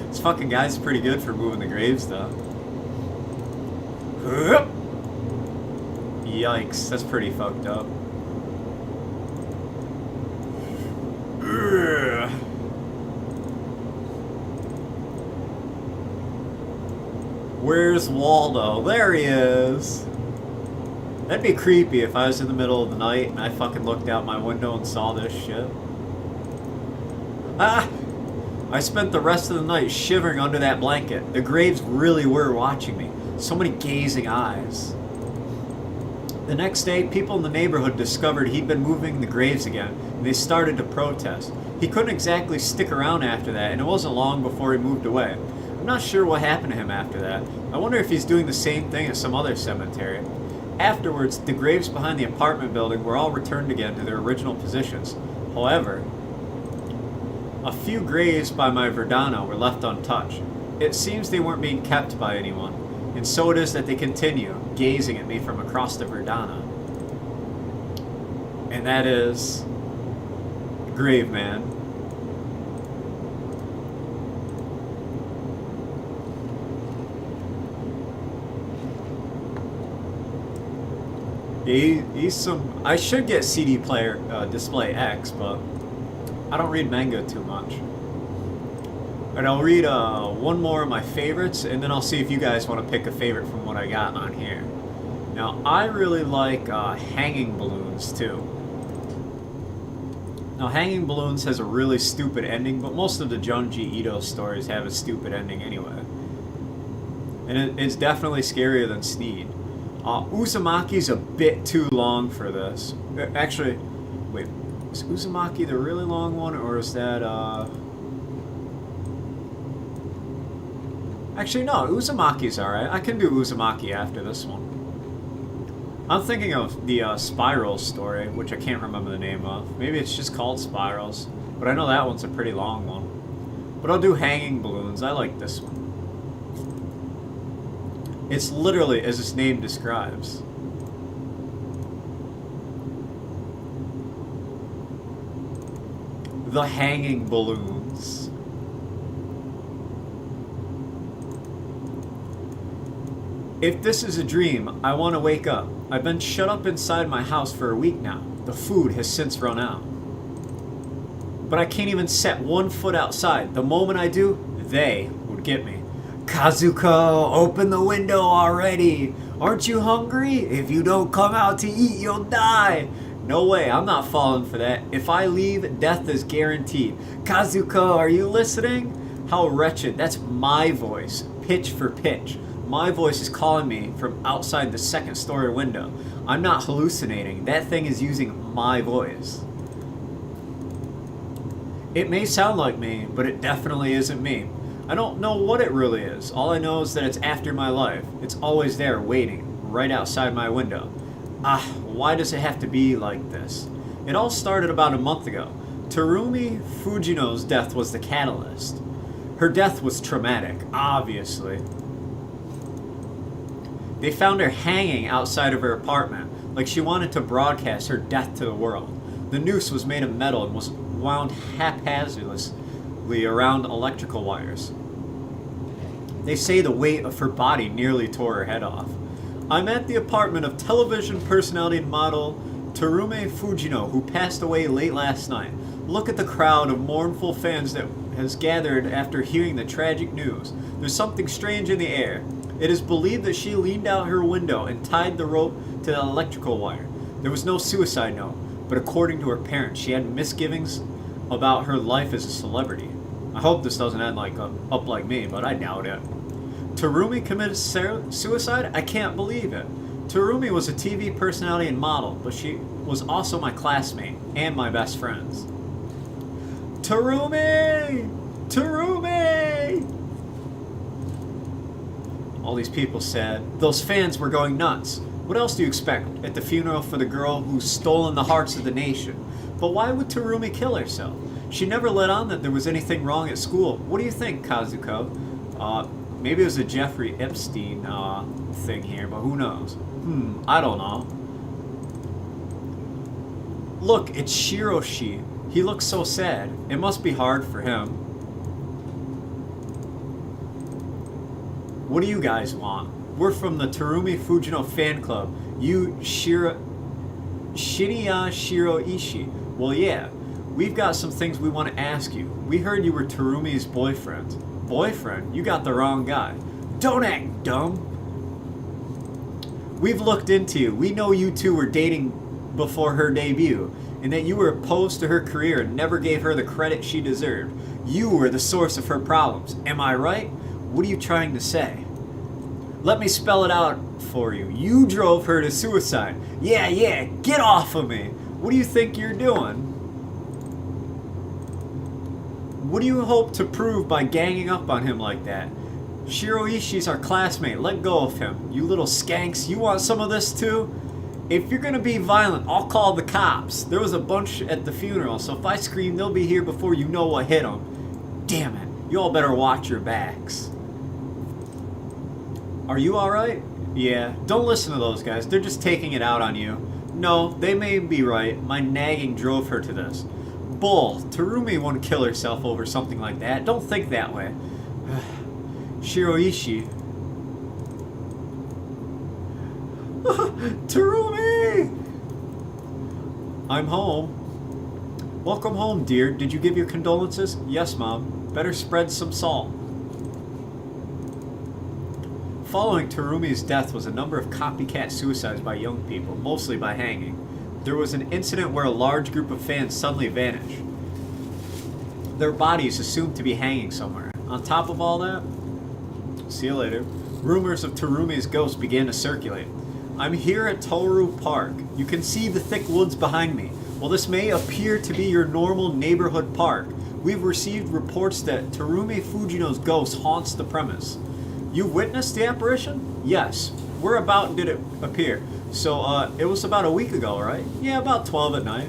Speaker 1: This fucking guy's pretty good for moving the graves, though. Yikes, that's pretty fucked up. Where's Waldo? There he is! That'd be creepy if I was in the middle of the night and I fucking looked out my window and saw this shit. Ah! I spent the rest of the night shivering under that blanket. The graves really were watching me. So many gazing eyes. The next day, people in the neighborhood discovered he'd been moving the graves again, and they started to protest. He couldn't exactly stick around after that, and it wasn't long before he moved away. I'm not sure what happened to him after that. I wonder if he's doing the same thing at some other cemetery. Afterwards, the graves behind the apartment building were all returned again to their original positions. However, a few graves by my Verdana were left untouched. It seems they weren't being kept by anyone, and so it is that they continue gazing at me from across the Verdana. And that is Grave Man. He's some. I should get CD player display X, but I don't read manga too much. And I'll read one more of my favorites, and then I'll see if you guys want to pick a favorite from what I got on here. Now, I really like Hanging Balloons too. Now, Hanging Balloons has a really stupid ending, but most of the Junji Ito stories have a stupid ending anyway. And it's definitely scarier than Sneed. Uzumaki's a bit too long for this. Actually, wait, is Uzumaki the really long one, or is that, Actually, no, Uzumaki's alright. I can do Uzumaki after this one. I'm thinking of the Spirals story, which I can't remember the name of. Maybe it's just called Spirals, but I know that one's a pretty long one. But I'll do Hanging Balloons. I like this one. It's literally as its name describes. The Hanging Balloons. If this is a dream, I want to wake up. I've been shut up inside my house for a week now. The food has since run out. But I can't even set one foot outside. The moment I do, they would get me. Kazuko, open the window already. Aren't you hungry? If you don't come out to eat, you'll die. No way, I'm not falling for that. If I leave, death is guaranteed. Kazuko, are you listening? How wretched. That's my voice, pitch for pitch. My voice is calling me from outside the second story window. I'm not hallucinating. That thing is using my voice. It may sound like me, but it definitely isn't me. I don't know what it really is. All I know is that it's after my life. It's always there waiting, right outside my window. Ah, why does it have to be like this? It all started about a month ago. Terumi Fujino's death was the catalyst. Her death was traumatic, obviously. They found her hanging outside of her apartment, like she wanted to broadcast her death to the world. The noose was made of metal and was wound haphazardly around electrical wires. They say the weight of her body nearly tore her head off. I'm at the apartment of television personality and model Terume Fujino, who passed away late last night. Look at the crowd of mournful fans that has gathered after hearing the tragic news. There's something strange in the air. It is believed that she leaned out her window and tied the rope to the electrical wire. There was no suicide note, but according to her parents, she had misgivings about her life as a celebrity. I hope this doesn't end up like me, but I doubt it. Terumi committed suicide? I can't believe it. Terumi was a TV personality and model, but she was also my classmate and my best friends. Terumi! Terumi! All these people said. Those fans were going nuts. What else do you expect at the funeral for the girl who's stolen the hearts of the nation? But why would Terumi kill herself? She never let on that there was anything wrong at school. What do you think, Kazuko? Maybe it was a Jeffrey Epstein thing here, but who knows? I don't know. Look, it's Shiroshi. He looks so sad. It must be hard for him. What do you guys want? We're from the Terumi Fujino fan club. You Shinya Shiroishi. Well, yeah. We've got some things we want to ask you. We heard you were Terumi's boyfriend. Boyfriend? You got the wrong guy. Don't act dumb. We've looked into you. We know you two were dating before her debut, and that you were opposed to her career and never gave her the credit she deserved. You were the source of her problems. Am I right? What are you trying to say? Let me spell it out for you. You drove her to suicide. Yeah, get off of me. What do you think you're doing? What do you hope to prove by ganging up on him like that? Shiroishi's our classmate. Let go of him. You little skanks. You want some of this too? If you're gonna be violent, I'll call the cops. There was a bunch at the funeral, so if I scream, they'll be here before you know what hit them. Damn it. You all better watch your backs. Are you alright? Yeah. Don't listen to those guys. They're just taking it out on you. No, they may be right. My nagging drove her to this. Bull. Terumi wouldn't kill herself over something like that. Don't think that way. Shiroishi. Terumi! I'm home. Welcome home, dear. Did you give your condolences? Yes, Mom. Better spread some salt. Following Terumi's death was a number of copycat suicides by young people, mostly by hanging. There was an incident where a large group of fans suddenly vanished. Their bodies assumed to be hanging somewhere. On top of all that, see you later, rumors of Terumi's ghost began to circulate. I'm here at Toru Park. You can see the thick woods behind me. While this may appear to be your normal neighborhood park, we've received reports that Terumi Fujino's ghost haunts the premise. You witnessed the apparition? Yes. Where about did it appear? So, it was about a week ago, right? Yeah, about 12 at night.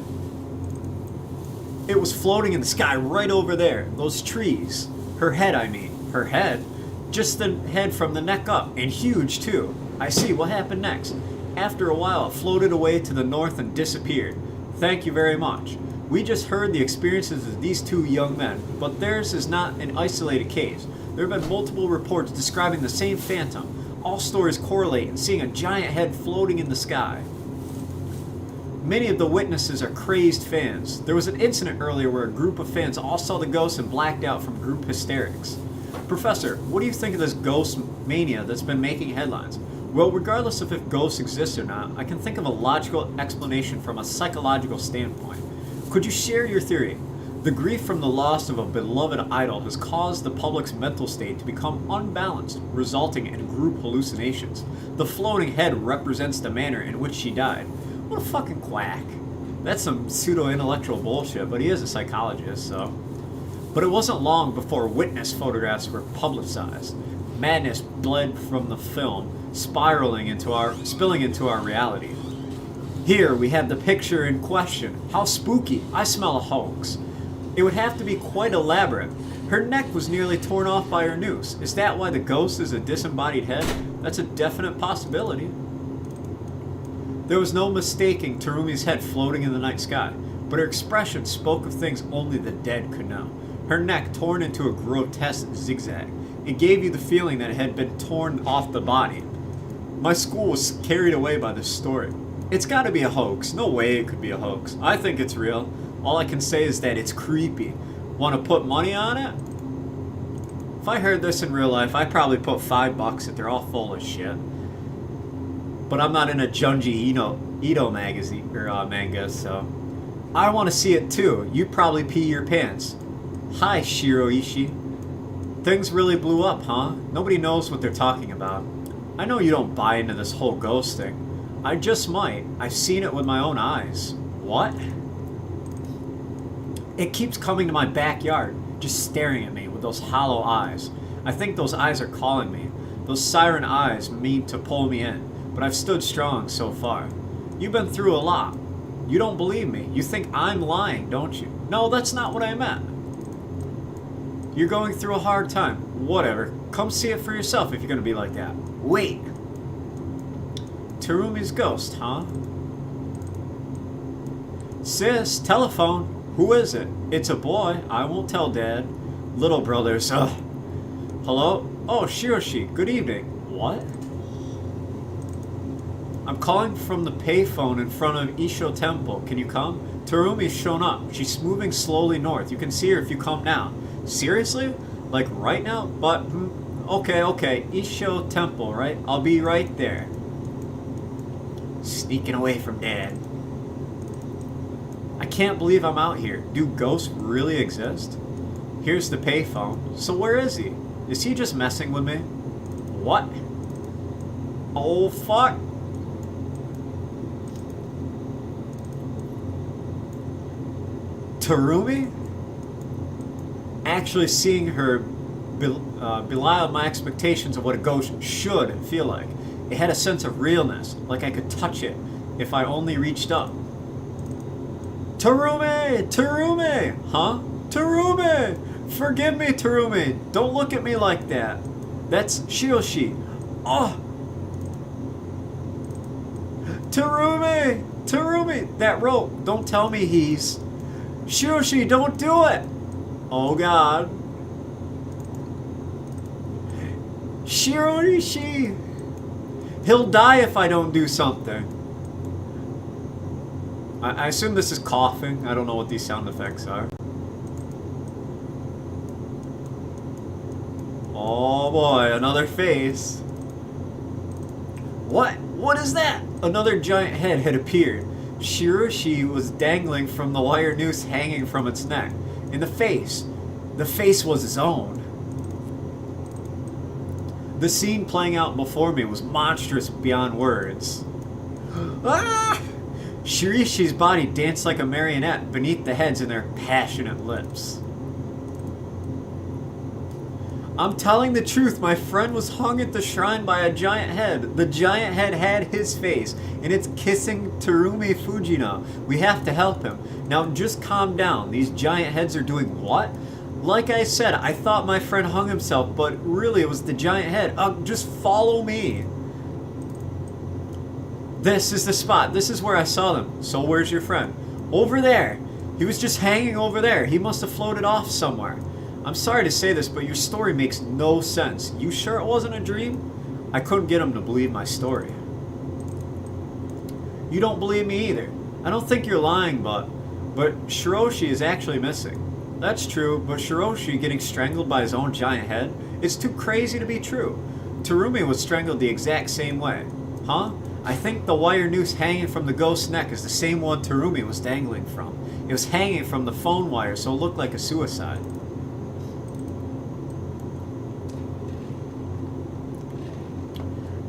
Speaker 1: It was floating in the sky right over there. Those trees. Her head, I mean. Her head? Just the head from the neck up. And huge, too. I see. What happened next? After a while, it floated away to the north and disappeared. Thank you very much. We just heard the experiences of these two young men, but theirs is not an isolated case. There have been multiple reports describing the same phantom. All stories correlate in seeing a giant head floating in the sky. Many of the witnesses are crazed fans. There was an incident earlier where a group of fans all saw the ghost and blacked out from group hysterics. Professor, what do you think of this ghost mania that's been making headlines? Well, regardless of if ghosts exist or not, I can think of a logical explanation from a psychological standpoint. Could you share your theory? The grief from the loss of a beloved idol has caused the public's mental state to become unbalanced, resulting in group hallucinations. The floating head represents the manner in which she died. What a fucking quack. That's some pseudo-intellectual bullshit, but he is a psychologist, so. But it wasn't long before witness photographs were publicized. Madness bled from the film, spilling into our reality. Here we have the picture in question. How spooky. I smell a hoax. It would have to be quite elaborate. Her neck was nearly torn off by her noose. Is that why the ghost is a disembodied head? That's a definite possibility. There was no mistaking Terumi's head floating in the night sky, but her expression spoke of things only the dead could know. Her neck torn into a grotesque zigzag. It gave you the feeling that it had been torn off the body. My school was carried away by this story. It's gotta be a hoax. No way it could be a hoax. I think it's real. All I can say is that it's creepy. Want to put money on it? If I heard this in real life, I'd probably put $5 if they're all full of shit. But I'm not in a Junji Ito magazine or manga, so I want to see it too. You'd probably pee your pants. Hi, Shiroishi. Things really blew up, huh? Nobody knows what they're talking about. I know you don't buy into this whole ghost thing. I just might. I've seen it with my own eyes. What? It keeps coming to my backyard, just staring at me with those hollow eyes. I think those eyes are calling me. Those siren eyes mean to pull me in, but I've stood strong so far. You've been through a lot. You don't believe me. You think I'm lying, don't you? No, that's not what I meant. You're going through a hard time. Whatever. Come see it for yourself if you're gonna be like that. Wait. Terumi's ghost, huh? Sis, telephone. Who is it? It's a boy. I won't tell Dad. Little brothers. Ugh. Hello? Oh, Shiroshi. Good evening. What? I'm calling from the payphone in front of Isho Temple. Can you come? Terumi's shown up. She's moving slowly north. You can see her if you come now. Seriously? Like right now? But, okay. Isho Temple, right? I'll be right there. Sneaking away from Dad. I can't believe I'm out here. Do ghosts really exist? Here's the payphone. So where is he? Is he just messing with me? What? Oh, fuck. Terumi? Actually seeing her belied my expectations of what a ghost should feel like. It had a sense of realness, like I could touch it if I only reached up. Terumi! Terumi! Huh? Terumi! Forgive me, Terumi! Don't look at me like that. That's Shiroshi. Oh! Terumi! Terumi! That rope! Don't tell me he's... Shiroshi, don't do it! Oh god. Shiroshi! He'll die if I don't do something. I assume this is coughing. I don't know what these sound effects are. Oh boy, another face. What? What is that? Another giant head had appeared. Shiroshi was dangling from the wire noose hanging from its neck. In the face. The face was his own. The scene playing out before me was monstrous beyond words. Ah! Shirishi's body danced like a marionette beneath the heads in their passionate lips. I'm telling the truth, my friend was hung at the shrine by a giant head. The giant head had his face, and it's kissing Terumi Fujina. We have to help him. Now just calm down. These giant heads are doing what? Like I said, I thought my friend hung himself, but really it was the giant head. Just follow me. This is the spot. This is where I saw them. So where's your friend? Over there. He was just hanging over there. He must have floated off somewhere. I'm sorry to say this, but your story makes no sense. You sure it wasn't a dream? I couldn't get him to believe my story. You don't believe me either. I don't think you're lying, but Shiroshi is actually missing. That's true, but Shiroshi getting strangled by his own giant head? It's too crazy to be true. Terumi was strangled the exact same way. Huh? I think the wire noose hanging from the ghost's neck is the same one Terumi was dangling from. It was hanging from the phone wire, so it looked like a suicide.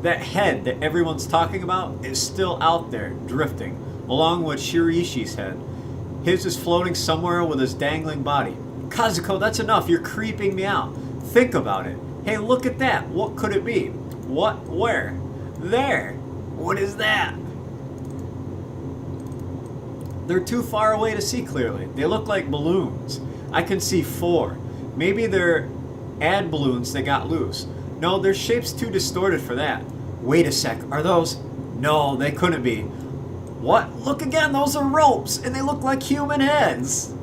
Speaker 1: That head that everyone's talking about is still out there, drifting, along with Shirishi's head. His is floating somewhere with his dangling body. Kazuko, that's enough. You're creeping me out. Think about it. Hey, look at that. What could it be? What? Where? There. What is that? They're too far away to see clearly. They look like balloons. I can see 4. Maybe they're ad balloons that got loose. No, their shape's too distorted for that. Wait a sec. Are those? No, they couldn't be. What? Look again. Those are ropes, and they look like human heads.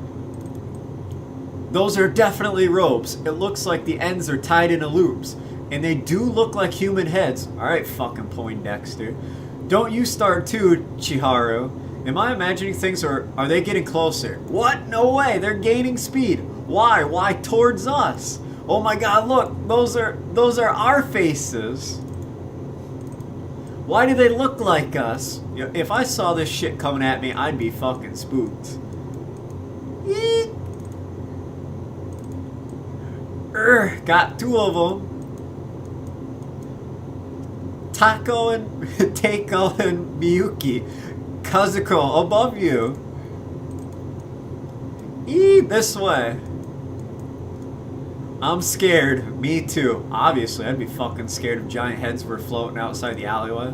Speaker 1: Those are definitely ropes. It looks like the ends are tied into loops. And they do look like human heads. Alright, fucking Poindexter. Don't you start too, Chiharu. Am I imagining things, or are they getting closer? What? No way. They're gaining speed. Why? Why towards us? Oh my god, look. Those are our faces. Why do they look like us? If I saw this shit coming at me, I'd be fucking spooked. Yeet. Got 2 of them. Tako and Teiko and Miyuki. Kazuko, above you. This way. I'm scared. Me too. Obviously, I'd be fucking scared if giant heads were floating outside the alleyway.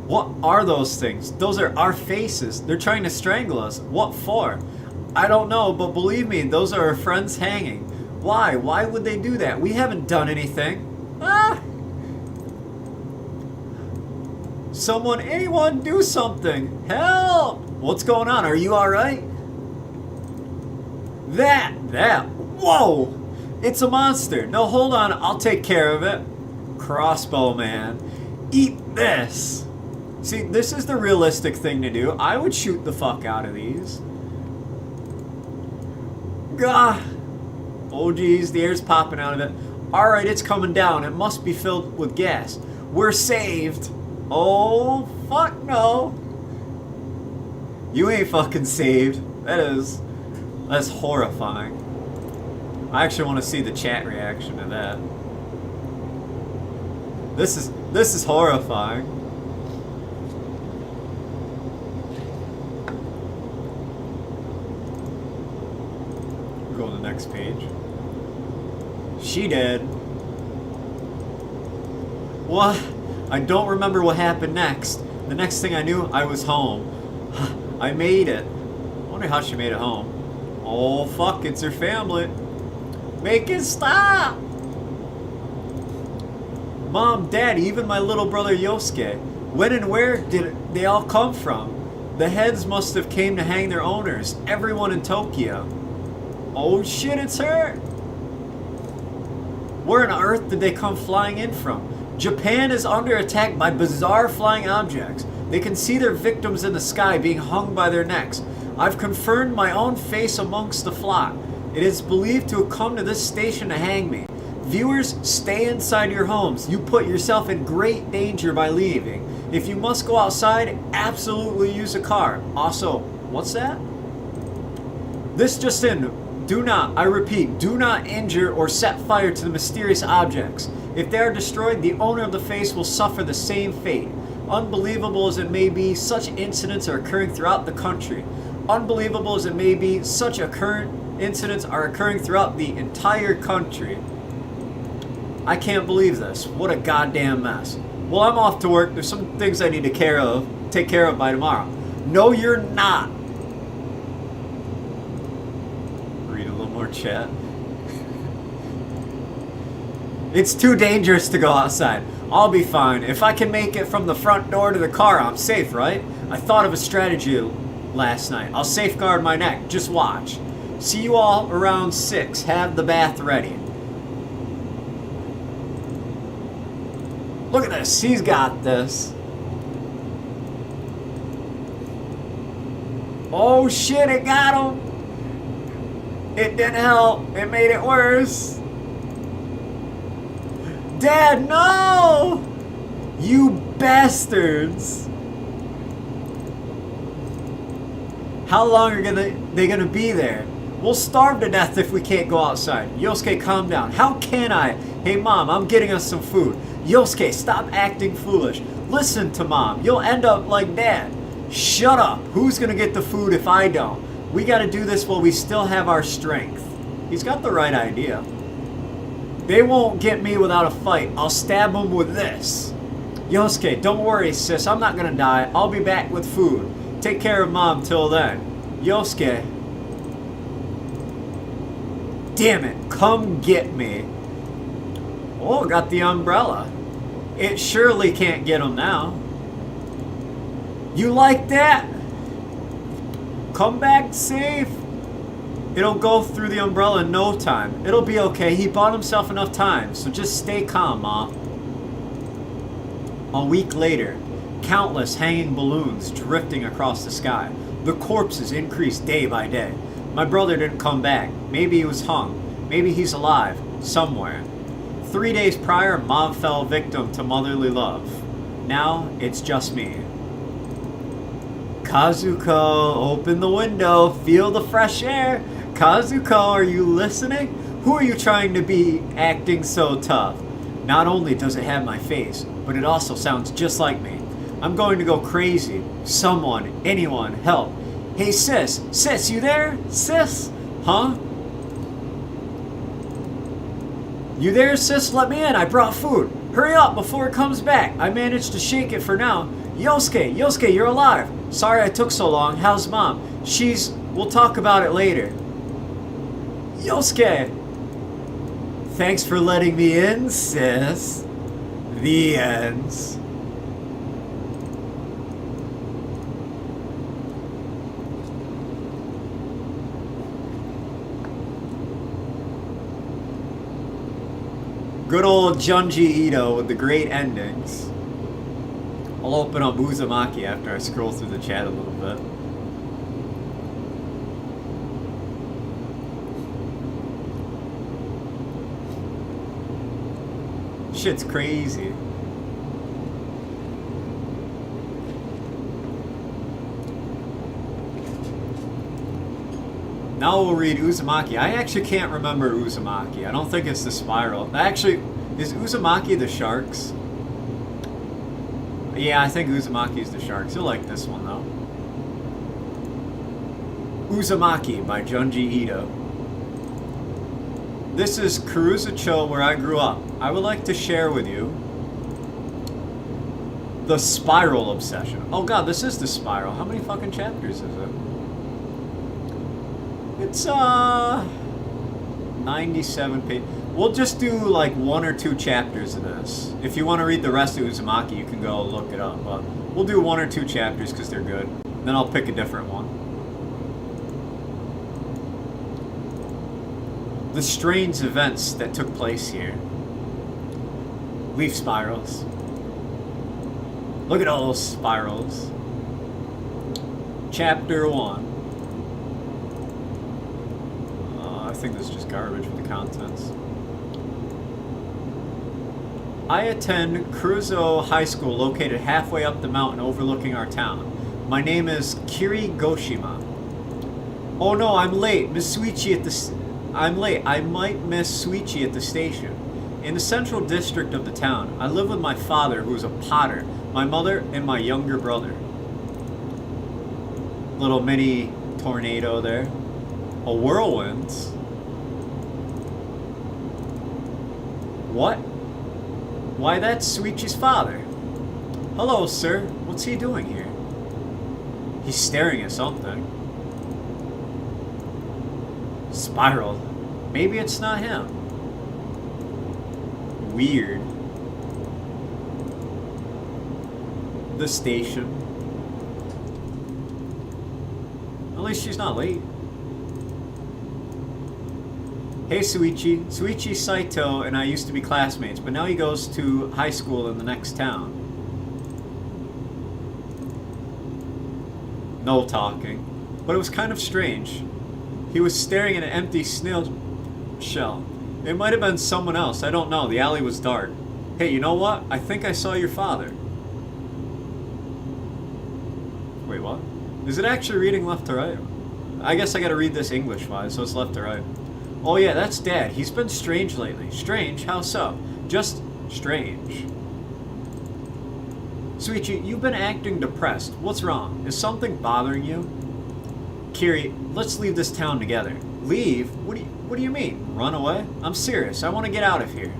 Speaker 1: What are those things? Those are our faces. They're trying to strangle us. What for? I don't know, but believe me, those are our friends hanging. Why? Why would they do that? We haven't done anything. Ah! Someone, anyone, do something. Help! What's going on? Are you alright? That, whoa! It's a monster. No, hold on, I'll take care of it. Crossbow man. Eat this. See, this is the realistic thing to do. I would shoot the fuck out of these. Gah! Oh geez, the air's popping out of it. Alright, it's coming down. It must be filled with gas. We're saved. Oh, fuck no. You ain't fucking saved. That's horrifying. I actually want to see the chat reaction to that. This is horrifying. Go to the next page. She did. What? I don't remember what happened next. The next thing I knew, I was home. I made it. I wonder how she made it home. Oh fuck, it's her family. Make it stop! Mom, Dad, even my little brother Yosuke. When and where did they all come from? The heads must have came to hang their owners. Everyone in Tokyo. Oh shit, it's her! Where on earth did they come flying in from? Japan is under attack by bizarre flying objects. They can see their victims in the sky being hung by their necks. I've confirmed my own face amongst the flock. It is believed to have come to this station to hang me. Viewers, stay inside your homes. You put yourself in great danger by leaving. If you must go outside, absolutely use a car. Also, what's that? This just in. Do not, I repeat, do not injure or set fire to the mysterious objects. If they are destroyed, the owner of the face will suffer the same fate. Unbelievable as it may be, such incidents are occurring throughout the country. Unbelievable as it may be, such incidents are occurring throughout the entire country. I can't believe this. What a goddamn mess. Well, I'm off to work. There's some things I need to take care of by tomorrow. No, you're not. Read a little more chat. It's too dangerous to go outside. I'll be fine. If I can make it from the front door to the car, I'm safe, right? I thought of a strategy last night. I'll safeguard my neck. Just watch. See you all around 6. Have the bath ready. Look at this. He's got this. Oh shit, it got him. It didn't help. It made it worse. Dad, no! You bastards! How long are they gonna be there? We'll starve to death if we can't go outside. Yosuke, calm down. How can I? Hey Mom, I'm getting us some food. Yosuke, stop acting foolish. Listen to Mom. You'll end up like Dad. Shut up. Who's gonna get the food if I don't? We gotta do this while we still have our strength. He's got the right idea. They won't get me without a fight. I'll stab them with this. Yosuke, don't worry, sis. I'm not gonna die. I'll be back with food. Take care of Mom till then. Yosuke. Damn it. Come get me. Oh, got the umbrella. It surely can't get him now. You like that? Come back safe. It'll go through the umbrella in no time. It'll be okay. He bought himself enough time, so just stay calm, Ma. A week later, countless hanging balloons drifting across the sky. The corpses increased day by day. My brother didn't come back. Maybe he was hung. Maybe he's alive, somewhere. 3 days prior, Mom fell victim to motherly love. Now, it's just me. Kazuko, open the window. Feel the fresh air. Kazuko, are you listening? Who are you trying to be acting so tough? Not only does it have my face, but it also sounds just like me. I'm going to go crazy. Someone, anyone, help. Hey sis, you there? Sis? Huh? You there, sis? Let me in. I brought food. Hurry up before it comes back. I managed to shake it for now. Yosuke, you're alive. Sorry I took so long. How's mom? We'll talk about it later. Yosuke! Thanks for letting me in, sis. The ends. Good old Junji Ito with the great endings. I'll open up Uzumaki after I scroll through the chat a little bit. Shit's crazy. Now we'll read Uzumaki. I actually can't remember Uzumaki. I don't think it's the spiral. Actually, is Uzumaki the sharks? Yeah, I think Uzumaki's the sharks. You'll like this one, though. Uzumaki by Junji Ito. This is Karuzucho, where I grew up. I would like to share with you the spiral obsession. Oh god, this is the spiral. How many fucking chapters is it? It's 97 pages. We'll just do like 1 or 2 chapters of this. If you want to read the rest of Uzumaki, you can go look it up. But we'll do 1 or 2 chapters because they're good. Then I'll pick a different one. The strange events that took place here. Leaf spirals. Look at all those spirals. Chapter 1. I think this is just garbage with the contents. I attend Kuruzo High School located halfway up the mountain overlooking our town. My name is Kirigoshima. Oh no, I'm late. I'm late. I might miss Suichi at the station. In the central district of the town, I live with my father, who is a potter, my mother, and my younger brother. Little mini tornado there. A whirlwind. What? Why, that's Suichi's father. Hello, sir. What's he doing here? He's staring at something. Spiral. Maybe it's not him. Weird. The station. At least she's not late. Hey Suichi. Suichi Saito and I used to be classmates, but now he goes to high school in the next town. No talking. But it was kind of strange. He was staring at an empty snail shell. It might have been someone else, I don't know. The alley was dark. Hey, you know what? I think I saw your father. Wait, what? Is it actually reading left to right? I guess I gotta read this English-wise, so it's left to right. Oh yeah, that's Dad. He's been strange lately. Strange? How so? Just strange. Suichi, you've been acting depressed. What's wrong? Is something bothering you? Kiri, let's leave this town together. Leave? What do you mean? Run away? I'm serious. I want to get out of here.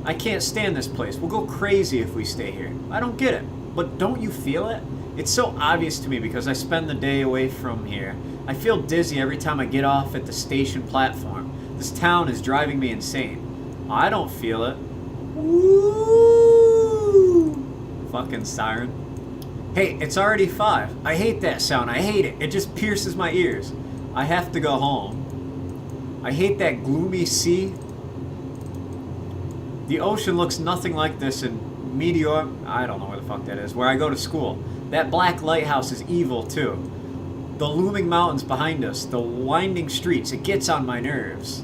Speaker 1: I can't stand this place. We'll go crazy if we stay here. I don't get it. But don't you feel it? It's so obvious to me because I spend the day away from here. I feel dizzy every time I get off at the station platform. This town is driving me insane. I don't feel it. Woo! Fucking siren. Hey, it's already 5. I hate that sound. I hate it. It just pierces my ears. I have to go home. I hate that gloomy sea. The ocean looks nothing like this in Meteor... I don't know where the fuck that is. Where I go to school. That black lighthouse is evil, too. The looming mountains behind us. The winding streets. It gets on my nerves.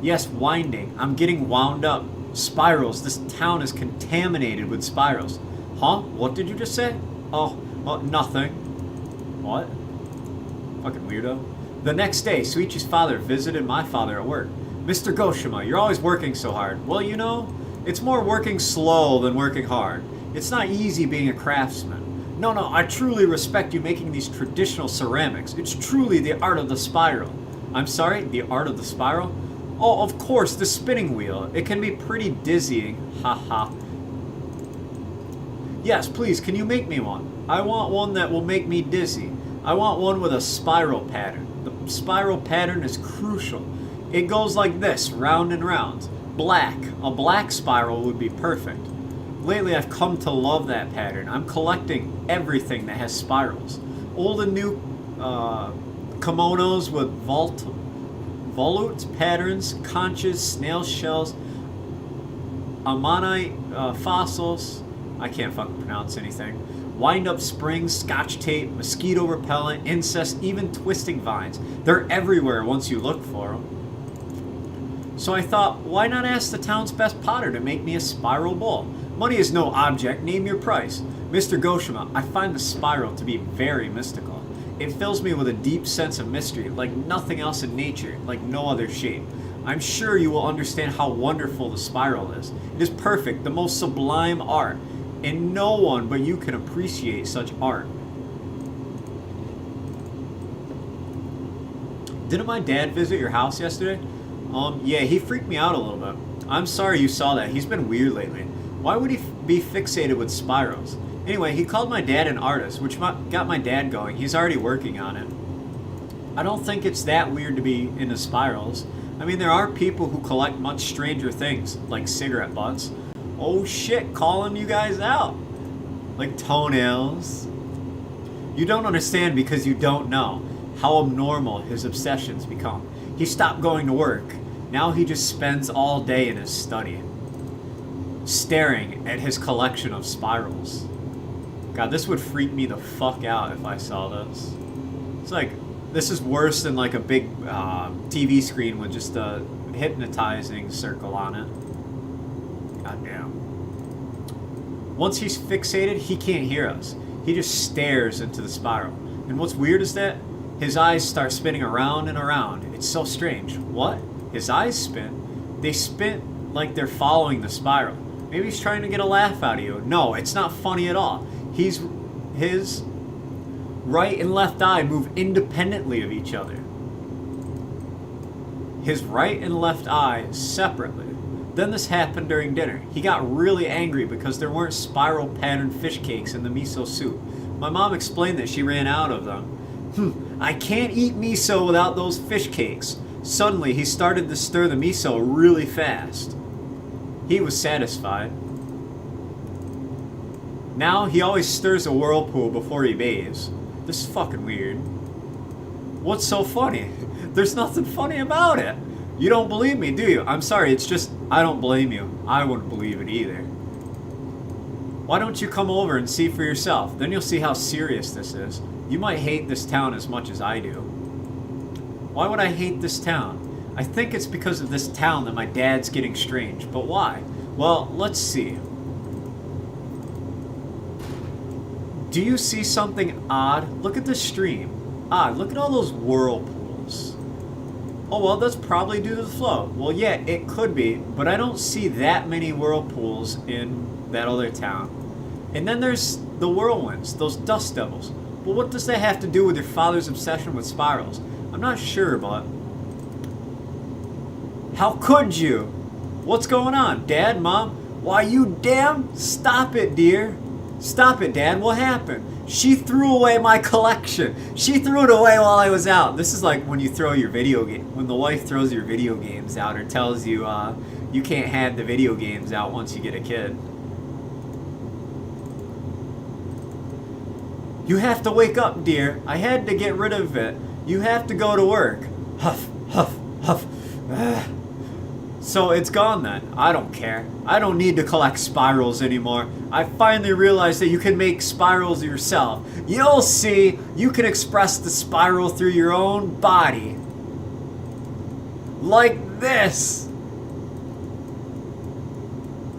Speaker 1: Yes, winding. I'm getting wound up. Spirals. This town is contaminated with spirals. Huh? What did you just say? Oh, nothing. What? Fucking weirdo. The next day, Suichi's father visited my father at work. Mr. Goshima, you're always working so hard. Well, you know, it's more working slow than working hard. It's not easy being a craftsman. No, I truly respect you making these traditional ceramics. It's truly the art of the spiral. I'm sorry, the art of the spiral? Oh, of course, the spinning wheel. It can be pretty dizzying. Haha. Yes, please, can you make me one? I want one that will make me dizzy. I want one with a spiral pattern. The spiral pattern is crucial. It goes like this, round and round. Black. A black spiral would be perfect. Lately, I've come to love that pattern. I'm collecting everything that has spirals. Old and new kimonos with volute patterns, conches, snail shells, ammonite fossils. I can't fucking pronounce anything. Wind-up springs, scotch tape, mosquito repellent, incest, even twisting vines. They're everywhere once you look for them. So I thought, why not ask the town's best potter to make me a spiral bowl? Money is no object, name your price. Mr. Goshima, I find the spiral to be very mystical. It fills me with a deep sense of mystery, like nothing else in nature, like no other shape. I'm sure you will understand how wonderful the spiral is. It is perfect, the most sublime art. And no one but you can appreciate such art. Didn't my dad visit your house yesterday? Yeah, he freaked me out a little bit. I'm sorry you saw that. He's been weird lately. Why would he be fixated with spirals? Anyway, he called my dad an artist, which got my dad going. He's already working on it. I don't think it's that weird to be into spirals. I mean, there are people who collect much stranger things, like cigarette butts. Oh shit, calling you guys out. Like toenails. You don't understand because you don't know how abnormal his obsessions become. He stopped going to work. Now he just spends all day in his study, staring at his collection of spirals. God, this would freak me the fuck out if I saw this. It's like, this is worse than like a big TV screen with just a hypnotizing circle on it. God damn. Once he's fixated, he can't hear us. He just stares into the spiral. And what's weird is that his eyes start spinning around and around. It's so strange. What? His eyes spin? They spin like they're following the spiral. Maybe he's trying to get a laugh out of you. No, it's not funny at all. His right and left eye move independently of each other. His right and left eye separately. Then this happened during dinner. He got really angry because there weren't spiral patterned fish cakes in the miso soup. My mom explained that she ran out of them. I can't eat miso without those fish cakes. Suddenly he started to stir the miso really fast. He was satisfied. Now he always stirs a whirlpool before he bathes. This is fucking weird. What's so funny? There's nothing funny about it. You don't believe me, do you? I'm sorry, it's just, I don't blame you. I wouldn't believe it either. Why don't you come over and see for yourself? Then you'll see how serious this is. You might hate this town as much as I do. Why would I hate this town? I think it's because of this town that my dad's getting strange. But why? Well, let's see. Do you see something odd? Look at this stream. Odd, look at all those whirlpools. Oh, well, that's probably due to the flow. Well, yeah, it could be, but I don't see that many whirlpools in that other town. And then there's the whirlwinds, those dust devils. But what does that have to do with your father's obsession with spirals? I'm not sure, but... How could you? What's going on? Dad, Mom? Why, you damn... Stop it, dear. Stop it, Dad. What happened? She threw away my collection. She threw it away while I was out. This is like when you throw your video game... When the wife throws your video games out or tells you you can't have the video games out once you get a kid. You have to wake up, dear. I had to get rid of it. You have to go to work. Huff, huff, huff. So it's gone then. I don't care. I don't need to collect spirals anymore. I finally realized that you can make spirals yourself. You'll see. You can express the spiral through your own body. Like this.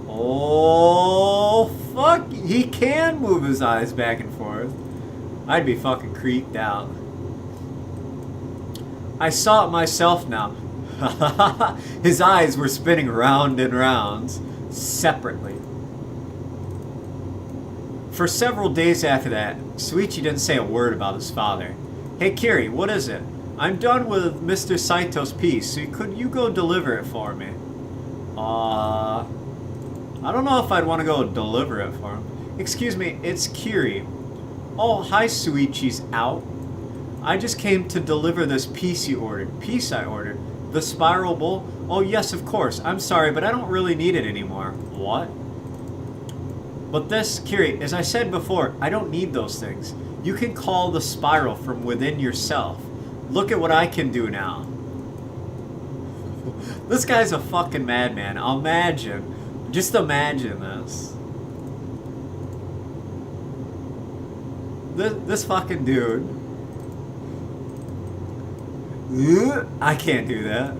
Speaker 1: Oh, fuck. He can move his eyes back and forth. I'd be fucking creeped out. I saw it myself now. His eyes were spinning round and round, separately. For several days after that, Suichi didn't say a word about his father. Hey Kiri, what is it? I'm done with Mr. Saito's piece, so could you go deliver it for me? I don't know if I'd want to go deliver it for him. Excuse me, it's Kiri. Oh, hi, Suichi's out. I just came to deliver this piece you ordered. Piece I ordered? The spiral bowl? Oh, yes, of course. I'm sorry, but I don't really need it anymore. What? But this, Kiri, as I said before, I don't need those things. You can call the spiral from within yourself. Look at what I can do now. This guy's a fucking madman. Imagine. Just imagine this. This fucking dude. I can't do that.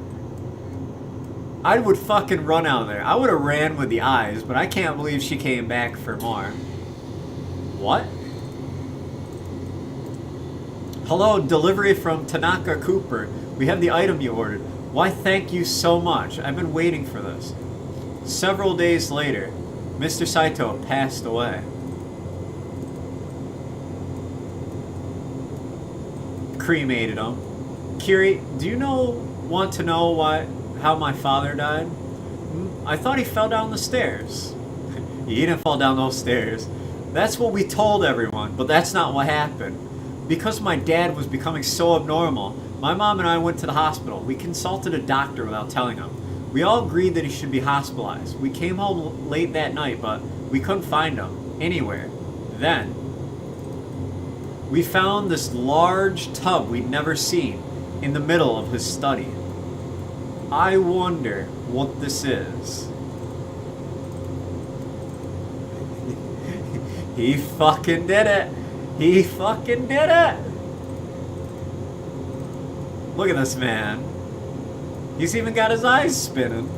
Speaker 1: I would fucking run out there. I would have ran with the eyes, but I can't believe she came back for more. What? Hello, delivery from Tanaka Cooper. We have the item you ordered. Why, thank you so much. I've been waiting for this. Several days later, Mr. Saito passed away. Cremated him. Kiri, do you want to know how my father died? I thought he fell down the stairs. He didn't fall down those stairs. That's what we told everyone, but that's not what happened. Because my dad was becoming so abnormal, my mom and I went to the hospital. We consulted a doctor without telling him. We all agreed that he should be hospitalized. We came home late that night, but we couldn't find him anywhere. Then, we found this large tub we'd never seen in the middle of his study. I wonder what this is. He fucking did it. He fucking did it. Look at this man. He's even got his eyes spinning.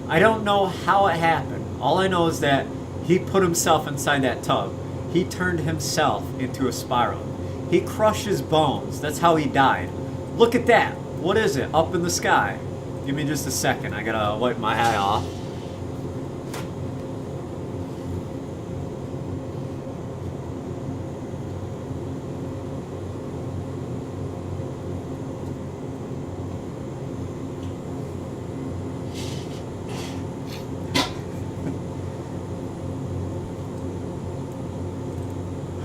Speaker 1: I don't know how it happened. All I know is that he put himself inside that tub. He turned himself into a spiral. He crushed his bones. That's how he died. Look at that. What is it? Up in the sky. Give me just a second. I gotta wipe my eye off.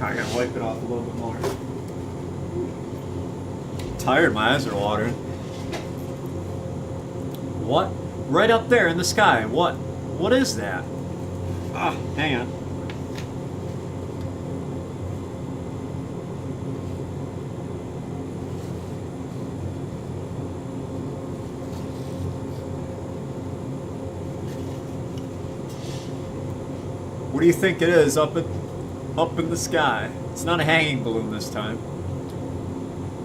Speaker 1: I gotta wipe it off a little bit more. Tired, my eyes are watering. What? Right up there in the sky. What is that? Ah, hang on. What do you think it is up in the sky? It's not a hanging balloon this time.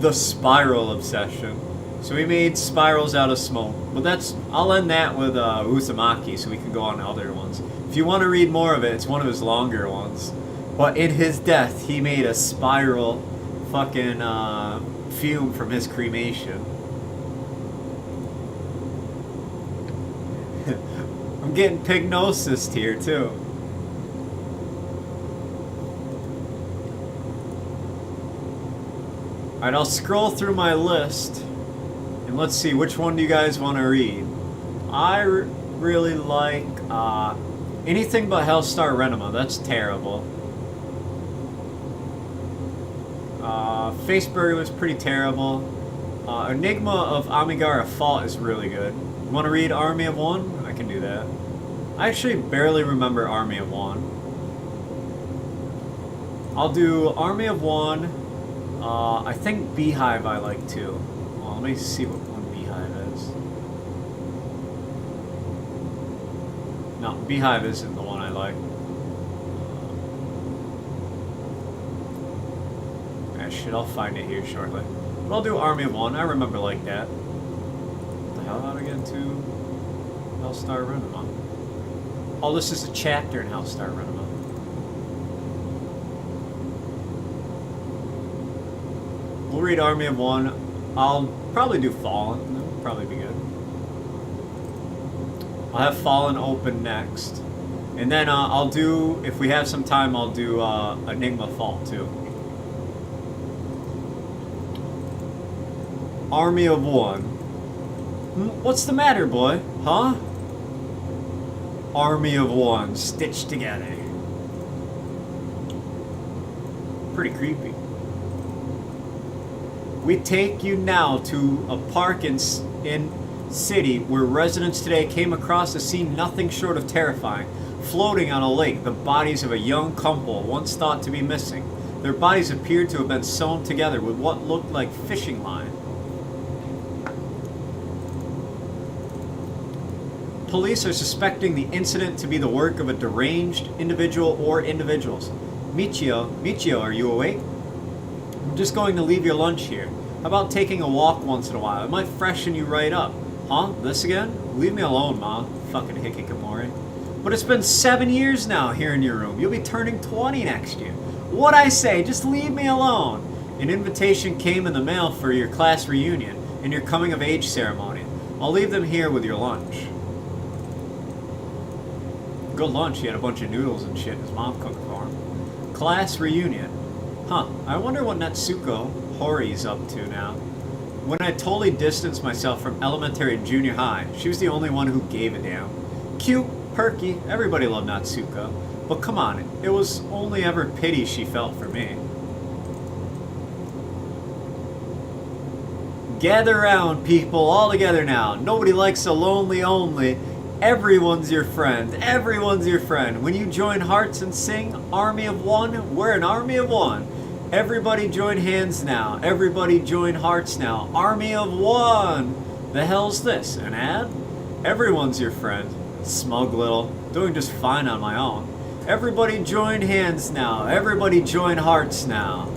Speaker 1: The spiral obsession. So we made spirals out of smoke. But I'll end that with Uzumaki so we can go on to other ones. If you want to read more of it, it's one of his longer ones. But in his death, he made a spiral fucking fume from his cremation. I'm getting pignosis here too. Alright, I'll scroll through my list, and let's see, which one do you guys want to read? I really like anything but Hellstar Renema. That's terrible. Faceberry was pretty terrible. Enigma of Amigara Fault is really good. You want to read Army of One? I can do that. I actually barely remember Army of One. I'll do Army of One. I think Beehive I like too. Well, let me see what one Beehive is. No, Beehive isn't the one I like. Shit, I'll find it here shortly. But I'll do Army of One. I remember like that. What the hell, how do I get into Hellstar Renema? Oh, this is a chapter in Hellstar Renema. We'll read Army of One. I'll probably do Fallen. That'll probably be good. I'll have Fallen open next. And then I'll do, if we have some time, I'll do Enigma Fault too. Army of one. What's the matter, boy? Huh? Army of one, stitched together. Pretty creepy. We take you now to a park in city where residents today came across a scene nothing short of terrifying. Floating on a lake, the bodies of a young couple once thought to be missing. Their bodies appeared to have been sewn together with what looked like fishing line. Police are suspecting the incident to be the work of a deranged individual or individuals. Michio, are you awake? I'm just going to leave your lunch here. How about taking a walk once in a while? It might freshen you right up. Huh? This again? Leave me alone, Ma. Fucking hikikomori. But it's been 7 years now here in your room. You'll be turning 20 next year. What'd I say? Just leave me alone. An invitation came in the mail for your class reunion and your coming of age ceremony. I'll leave them here with your lunch. Good lunch. He had a bunch of noodles and shit his mom cooked for him. Class reunion. Huh. I wonder what Natsuko Hori's up to now. When I totally distanced myself from elementary and junior high, she was the only one who gave a damn. Cute, perky, everybody loved Natsuko. But come on, it was only ever pity she felt for me. Gather round, people, all together now. Nobody likes a lonely only. Everyone's your friend. Everyone's your friend. When you join hearts and sing, Army of One, we're an army of one. Everybody join hands now. Everybody join hearts now. Army of one. The hell's this? An ad? Everyone's your friend. Smug little. Doing just fine on my own. Everybody join hands now. Everybody join hearts now.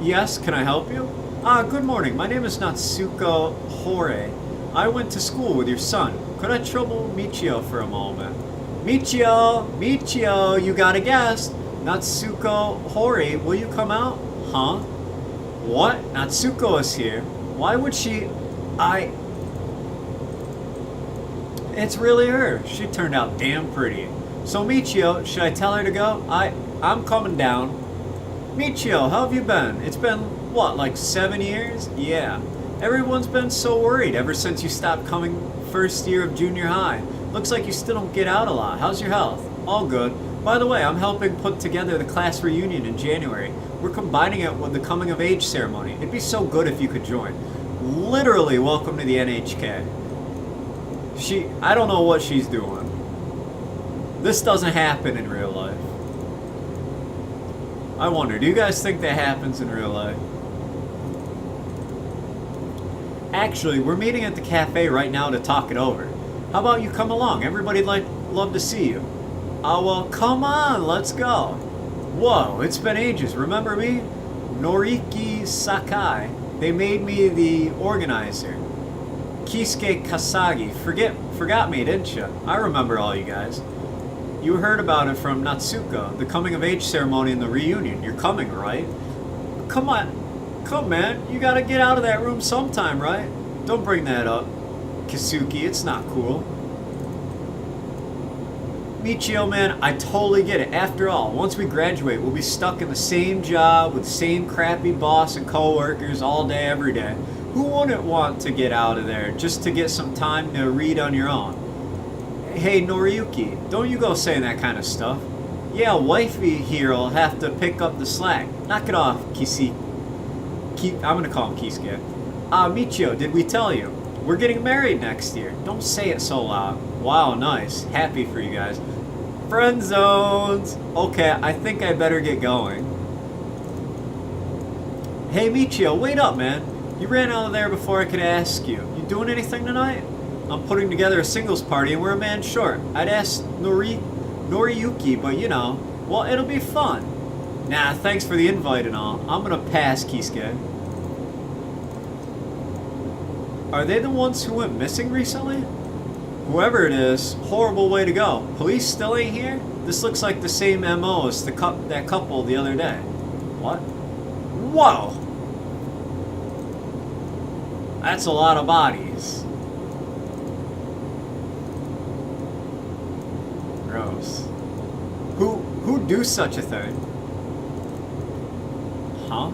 Speaker 1: Yes, can I help you? Good morning. My name is Natsuko Hore. I went to school with your son. Could I trouble Michio for a moment? Michio, you got a guest. Natsuko Hori, will you come out? Huh? What? Natsuko is here. Why would she... It's really her. She turned out damn pretty. So Michio, should I tell her to go? I'm coming down. Michio, how have you been? It's been, what, like 7 years? Yeah. Everyone's been so worried ever since you stopped coming first year of junior high. Looks like you still don't get out a lot. How's your health? All good. By the way, I'm helping put together the class reunion in January. We're combining it with the coming of age ceremony. It'd be so good if you could join. Literally, welcome to the NHK. I don't know what she's doing. This doesn't happen in real life. I wonder, do you guys think that happens in real life? Actually, we're meeting at the cafe right now to talk it over. How about you come along? Everybody'd love to see you. Well, come on, let's go. Whoa, it's been ages. Remember me? Noriki Sakai. They made me the organizer. Kisuke Kasagi. Forgot me, didn't you? I remember all you guys. You heard about it from Natsuko, the coming of age ceremony and the reunion. You're coming, right? Come on. Come, man. You gotta get out of that room sometime, right? Don't bring that up. Kisuki, it's not cool. Michio, man, I totally get it. After all, once we graduate, we'll be stuck in the same job with the same crappy boss and coworkers all day, every day. Who wouldn't want to get out of there just to get some time to read on your own? Hey, Noriyuki, don't you go saying that kind of stuff. Yeah, wifey here'll have to pick up the slack. Knock it off, I'm gonna call him Kisuke. Michio, did we tell you? We're getting married next year. Don't say it so loud. Wow, nice. Happy for you guys. Friend zones. Okay, I think I better get going. Hey, Michio, wait up, man. You ran out of there before I could ask you. You doing anything tonight? I'm putting together a singles party and we're a man short. I'd ask Noriyuki, but you know, well, it'll be fun. Nah, thanks for the invite and all. I'm gonna pass, Kisuke. Are they the ones who went missing recently? Whoever it is, horrible way to go. Police still ain't here? This looks like the same MO as that couple the other day. What? Whoa! That's a lot of bodies. Gross. Who'd do such a thing? Huh?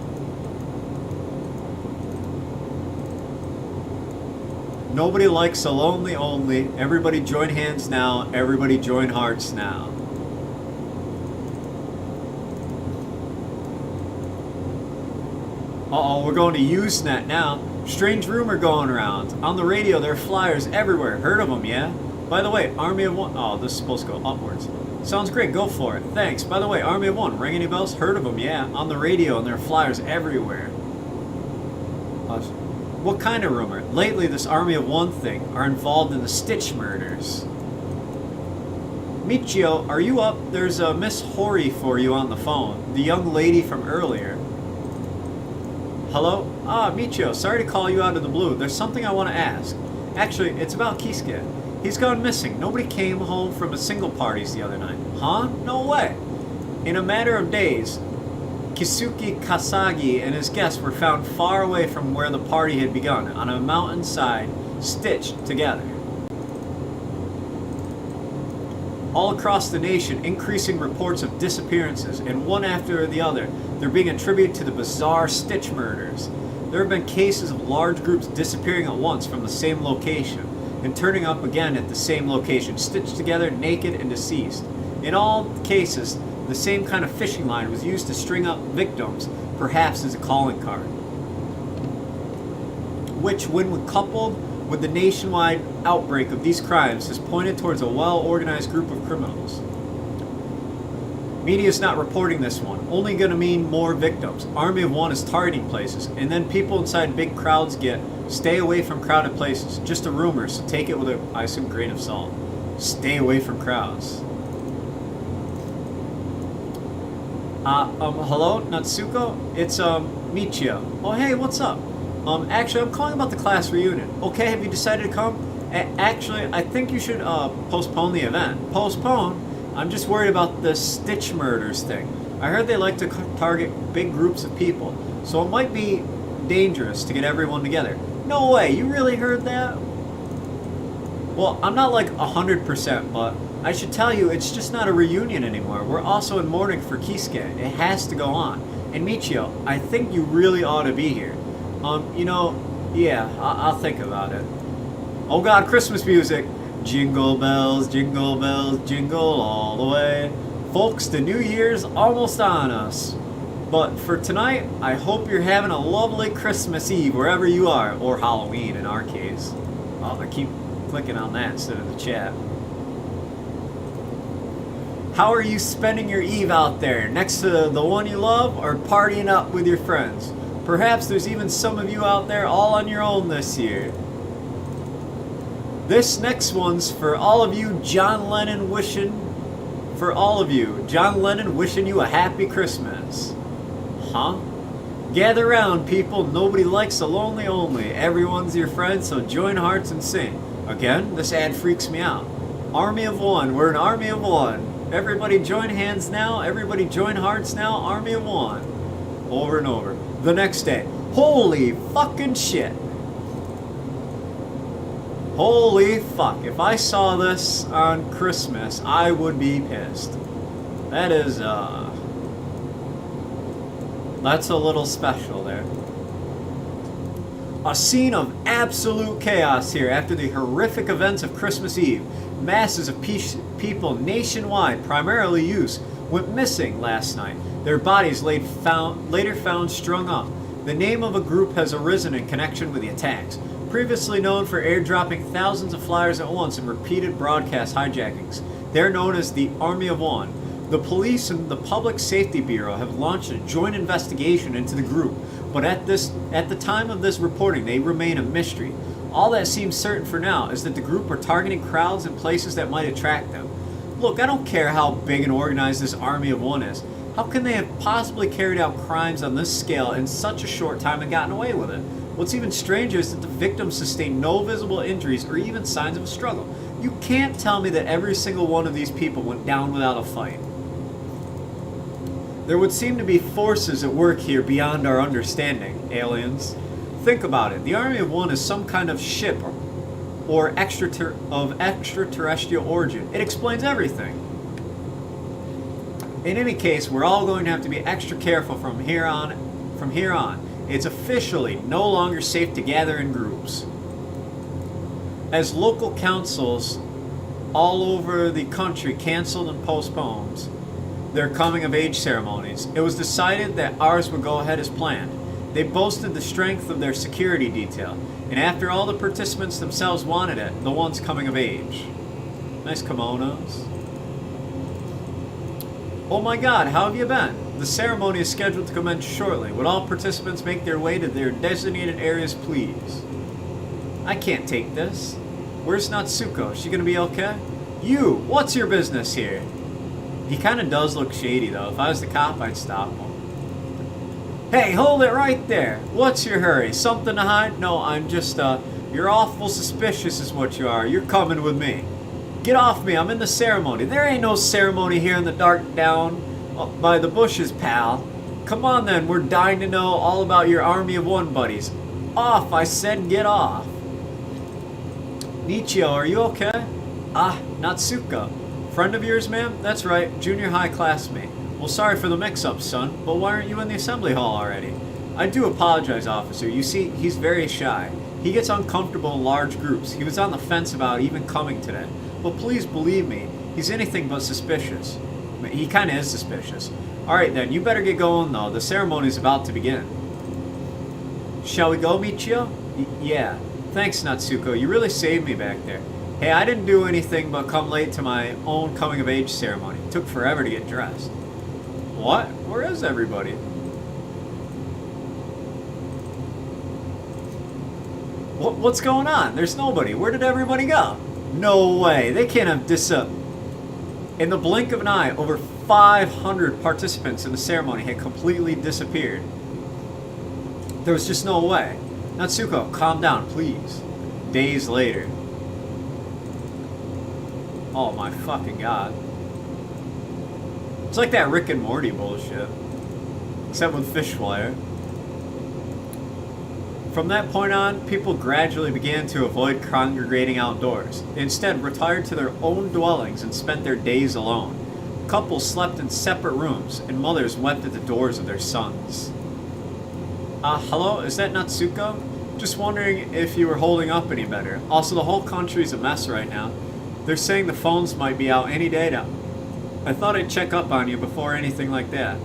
Speaker 1: Nobody likes a lonely only. Everybody join hands now. Everybody join hearts now. Uh-oh, we're going to Usenet now. Strange rumor going around. On the radio, there are flyers everywhere. Heard of them, yeah? By the way, Army of One... Oh, this is supposed to go upwards. Sounds great, go for it. Thanks. By the way, Army of One, ring any bells? Heard of them, yeah? On the radio, and there are flyers everywhere. What kind of rumor? Lately, this Army of One thing are involved in the Stitch murders. Michio, are you up? There's a Miss Hori for you on the phone. The young lady from earlier. Hello? Ah, Michio, sorry to call you out of the blue. There's something I want to ask. Actually, it's about Kisuke. He's gone missing. Nobody came home from a single parties the other night. Huh? No way. In a matter of days, Kisuke Kasagi and his guests were found far away from where the party had begun, on a mountainside, stitched together. All across the nation, increasing reports of disappearances, and one after the other, they're being attributed to the bizarre Stitch murders. There have been cases of large groups disappearing at once from the same location, and turning up again at the same location, stitched together, naked and deceased. In all cases, the same kind of fishing line was used to string up victims, perhaps as a calling card. Which, when coupled with the nationwide outbreak of these crimes, has pointed towards a well-organized group of criminals. Media's not reporting this one, only gonna mean more victims. Army of One is targeting places, and then people inside big crowds get, stay away from crowded places. Just a rumor, so take it with a, I assume, grain of salt. Stay away from crowds. Hello, Natsuko? It's, Michio. Oh, hey, what's up? Actually, I'm calling about the class reunion. Okay, have you decided to come? Actually, I think you should, postpone the event. Postpone? I'm just worried about the Stitch murders thing. I heard they like to target big groups of people, so it might be dangerous to get everyone together. No way, you really heard that? Well, I'm not like 100%, but I should tell you, it's just not a reunion anymore. We're also in mourning for Kisuke. It has to go on. And Michio, I think you really ought to be here. You know, yeah, I'll think about it. Oh God, Christmas music. Jingle bells, jingle all the way. Folks, the New Year's almost on us. But for tonight, I hope you're having a lovely Christmas Eve wherever you are, or Halloween in our case. Oh, I keep clicking on that instead of the chat. How are you spending your Eve out there? Next to the one you love, or partying up with your friends? Perhaps there's even some of you out there all on your own this year. This next one's for all of you John Lennon wishing you a happy Christmas. Huh? Gather round, people. Nobody likes a lonely only. Everyone's your friend, so join hearts and sing. Again, this ad freaks me out. Army of One. We're an army of one. Everybody join hands now. Everybody join hearts now. Army of One. Over and over. The next day. Holy fucking shit. Holy fuck. If I saw this on Christmas, I would be pissed. That is, that's a little special there. A scene of absolute chaos here after the horrific events of Christmas Eve. Masses of people nationwide, primarily youths, went missing last night. Their bodies later found strung up. The name of a group has arisen in connection with the attacks. Previously known for airdropping thousands of flyers at once and repeated broadcast hijackings. They're known as the Army of One. The police and the Public Safety Bureau have launched a joint investigation into the group, but at the time of this reporting, they remain a mystery. All that seems certain for now is that the group are targeting crowds and places that might attract them. Look, I don't care how big and organized this Army of One is. How can they have possibly carried out crimes on this scale in such a short time and gotten away with it? What's even stranger is that the victims sustained no visible injuries or even signs of a struggle. You can't tell me that every single one of these people went down without a fight. There would seem to be forces at work here beyond our understanding, aliens. Think about it. The Army of One is some kind of ship or extraterrestrial origin. It explains everything. In any case, we're all going to have to be extra careful from here on. It's officially no longer safe to gather in groups. As local councils all over the country canceled and postponed their coming of age ceremonies, it was decided that ours would go ahead as planned. They boasted the strength of their security detail, and after all the participants themselves wanted it, the ones coming of age. Nice kimonos. Oh my god, how have you been? The ceremony is scheduled to commence shortly. Would all participants make their way to their designated areas, please? I can't take this. Where's Natsuko? Is she gonna be okay? You! What's your business here? He kinda does look shady though. If I was the cop, I'd stop him. Hey, hold it right there! What's your hurry? Something to hide? No, I'm just, you're awful suspicious is what you are. You're coming with me. Get off me, I'm in the ceremony. There ain't no ceremony here in the dark down by the bushes, pal. Come on then, we're dying to know all about your army of one buddies. Off, I said get off. Nichio, are you okay? Ah, Natsuka. Friend of yours, ma'am? That's right, junior high classmate. Well, sorry for the mix-up, son, but why aren't you in the assembly hall already? I do apologize, officer. You see, he's very shy. He gets uncomfortable in large groups. He was on the fence about even coming today. But please believe me, he's anything but suspicious. He kind of is suspicious. Alright then, you better get going though. The ceremony's about to begin. Shall we go, Michio? Yeah. Thanks, Natsuko. You really saved me back there. Hey, I didn't do anything but come late to my own coming-of-age ceremony. It took forever to get dressed. What? Where is everybody? What's going on? There's nobody. Where did everybody go? No way. They can't have In the blink of an eye, over 500 participants in the ceremony had completely disappeared. There was just no way. Natsuko, calm down, please. Days later. Oh my fucking god. It's like that Rick and Morty bullshit. Except with fish fire. From that point on, people gradually began to avoid congregating outdoors. They instead retired to their own dwellings and spent their days alone. Couples slept in separate rooms, and mothers wept at the doors of their sons. Hello? Is that Natsuko? Just wondering if you were holding up any better. Also, the whole country's a mess right now. They're saying the phones might be out any day now. I thought I'd check up on you before anything like that.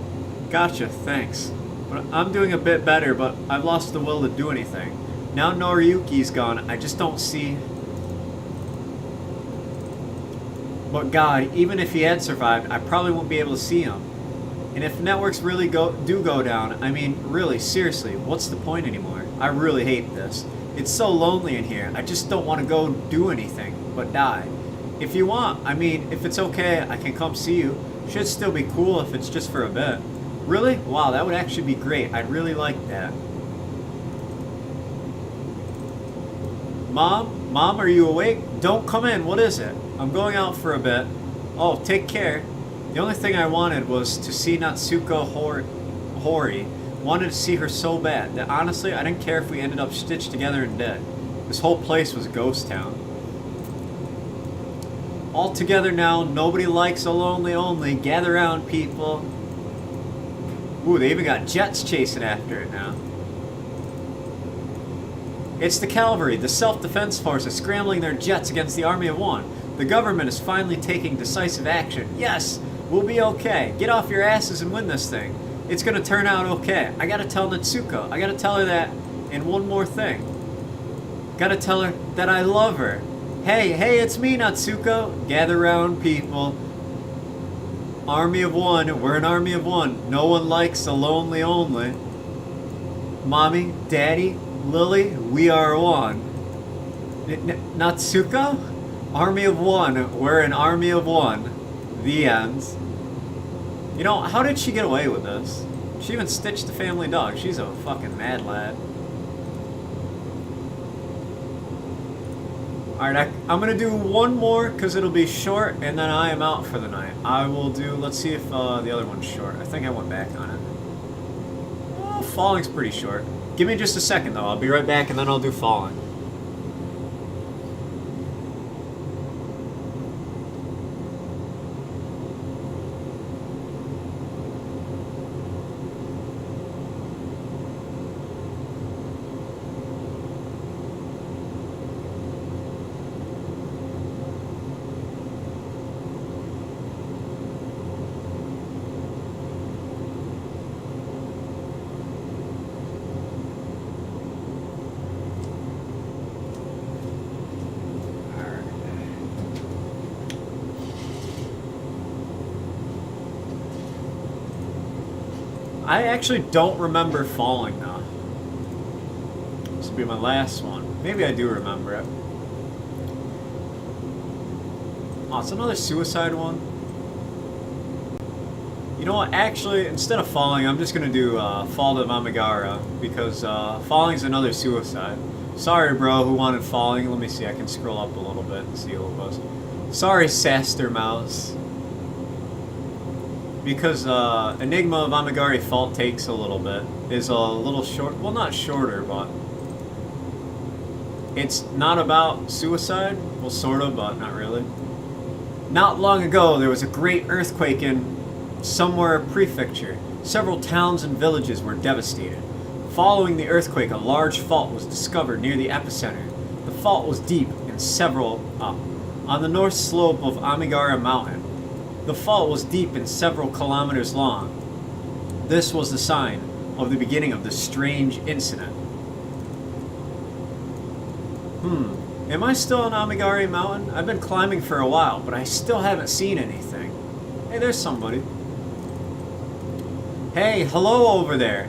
Speaker 1: Gotcha, thanks. But I'm doing a bit better, but I've lost the will to do anything. Now Noriyuki's gone, I just don't see... But God, even if he had survived, I probably won't be able to see him. And if networks really do go down, I mean, really, seriously, what's the point anymore? I really hate this. It's so lonely in here, I just don't want to go do anything, but die. If you want, I mean, if it's okay, I can come see you. Should still be cool if it's just for a bit. Really? Wow, that would actually be great. I'd really like that. Mom? Mom, are you awake? Don't come in. What is it? I'm going out for a bit. Oh, take care. The only thing I wanted was to see Natsuko Hori. Wanted to see her so bad that honestly, I didn't care if we ended up stitched together and dead. This whole place was a ghost town. All together now, nobody likes a lonely only. Gather round, people. Ooh, they even got jets chasing after it now. It's the cavalry, the self-defense forces, scrambling their jets against the army of one. The government is finally taking decisive action. Yes, we'll be okay. Get off your asses and win this thing. It's gonna turn out okay. I gotta tell Natsuko. I gotta tell her that. And one more thing. Gotta tell her that I love her. Hey, it's me, Natsuko. Gather round, people. Army of one. We're an army of one. No one likes a lonely only. Mommy, Daddy, Lily, we are one. Natsuko? Army of one. We're an army of one. The ends. You know, how did she get away with this? She even stitched the family dog. She's a fucking mad lad. Alright, I'm gonna do one more because it'll be short and then I am out for the night. I will do, let's see if the other one's short. I think I went back on it. Oh, Falling's pretty short. Give me just a second though, I'll be right back and then I'll do Falling. I actually don't remember falling now. This will be my last one. Maybe I do remember it. Oh, it's another suicide one. You know what? Actually, instead of falling, I'm just gonna do Fall to Mamigara because falling's another suicide. Sorry, bro, who wanted falling? Let me see. I can scroll up a little bit and see who it was. Sorry, Saster Mouse. Because Enigma of Amigari Fault takes a little bit. Is a little short. Well, not shorter, but it's not about suicide. Well, sort of, but not really. Not long ago, there was a great earthquake in somewhere prefecture. Several towns and villages were devastated. Following the earthquake, a large fault was discovered near the epicenter. The fault was deep and several on the north slope of Amigara Mountain. The fault was deep and several kilometers long. This was the sign of the beginning of the strange incident. Am I still on Amigari Mountain? I've been climbing for a while, but I still haven't seen anything. Hey, there's somebody. Hey, hello over there.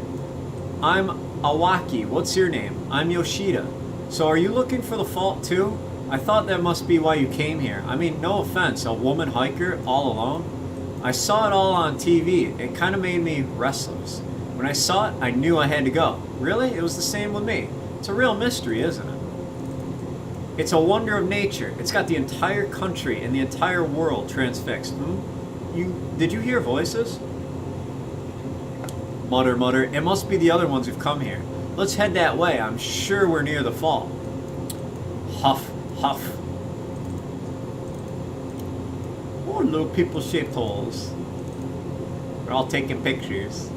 Speaker 1: I'm Awaki. What's your name? I'm Yoshida. So are you looking for the fault too? I thought that must be why you came here. I mean, no offense, a woman hiker all alone? I saw it all on TV. It kind of made me restless. When I saw it, I knew I had to go. Really? It was the same with me. It's a real mystery, isn't it? It's a wonder of nature. It's got the entire country and the entire world transfixed. Did you hear voices? Mutter, mutter. It must be the other ones who've come here. Let's head that way. I'm sure we're near the fault. Huff, huff. Oh, little people-shaped holes. We're all taking pictures.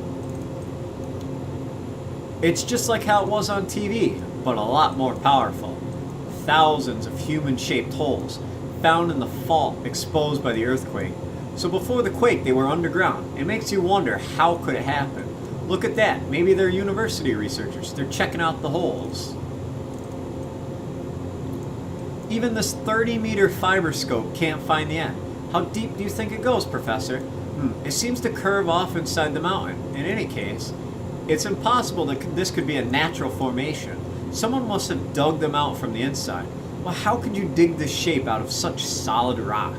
Speaker 1: It's just like how it was on TV, but a lot more powerful. Thousands of human-shaped holes found in the fault exposed by the earthquake. So before the quake, they were underground. It makes you wonder, how could it happen? Look at that. Maybe they're university researchers. They're checking out the holes. Even this 30-meter fiber scope can't find the end. How deep do you think it goes, Professor? It seems to curve off inside the mountain. In any case, it's impossible that this could be a natural formation. Someone must have dug them out from the inside. Well, how could you dig this shape out of such solid rock?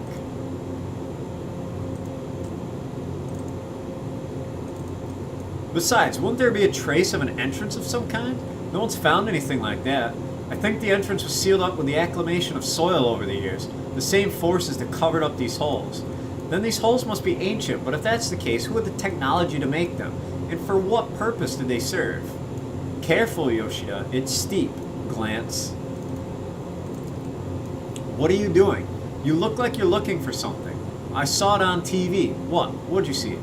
Speaker 1: Besides, wouldn't there be a trace of an entrance of some kind? No one's found anything like that. I think the entrance was sealed up with the acclimation of soil over the years, the same forces that covered up these holes. Then these holes must be ancient, but if that's the case, who had the technology to make them? And for what purpose did they serve? Careful, Yoshida. It's steep. Glance. What are you doing? You look like you're looking for something. I saw it on TV. What? What'd you see?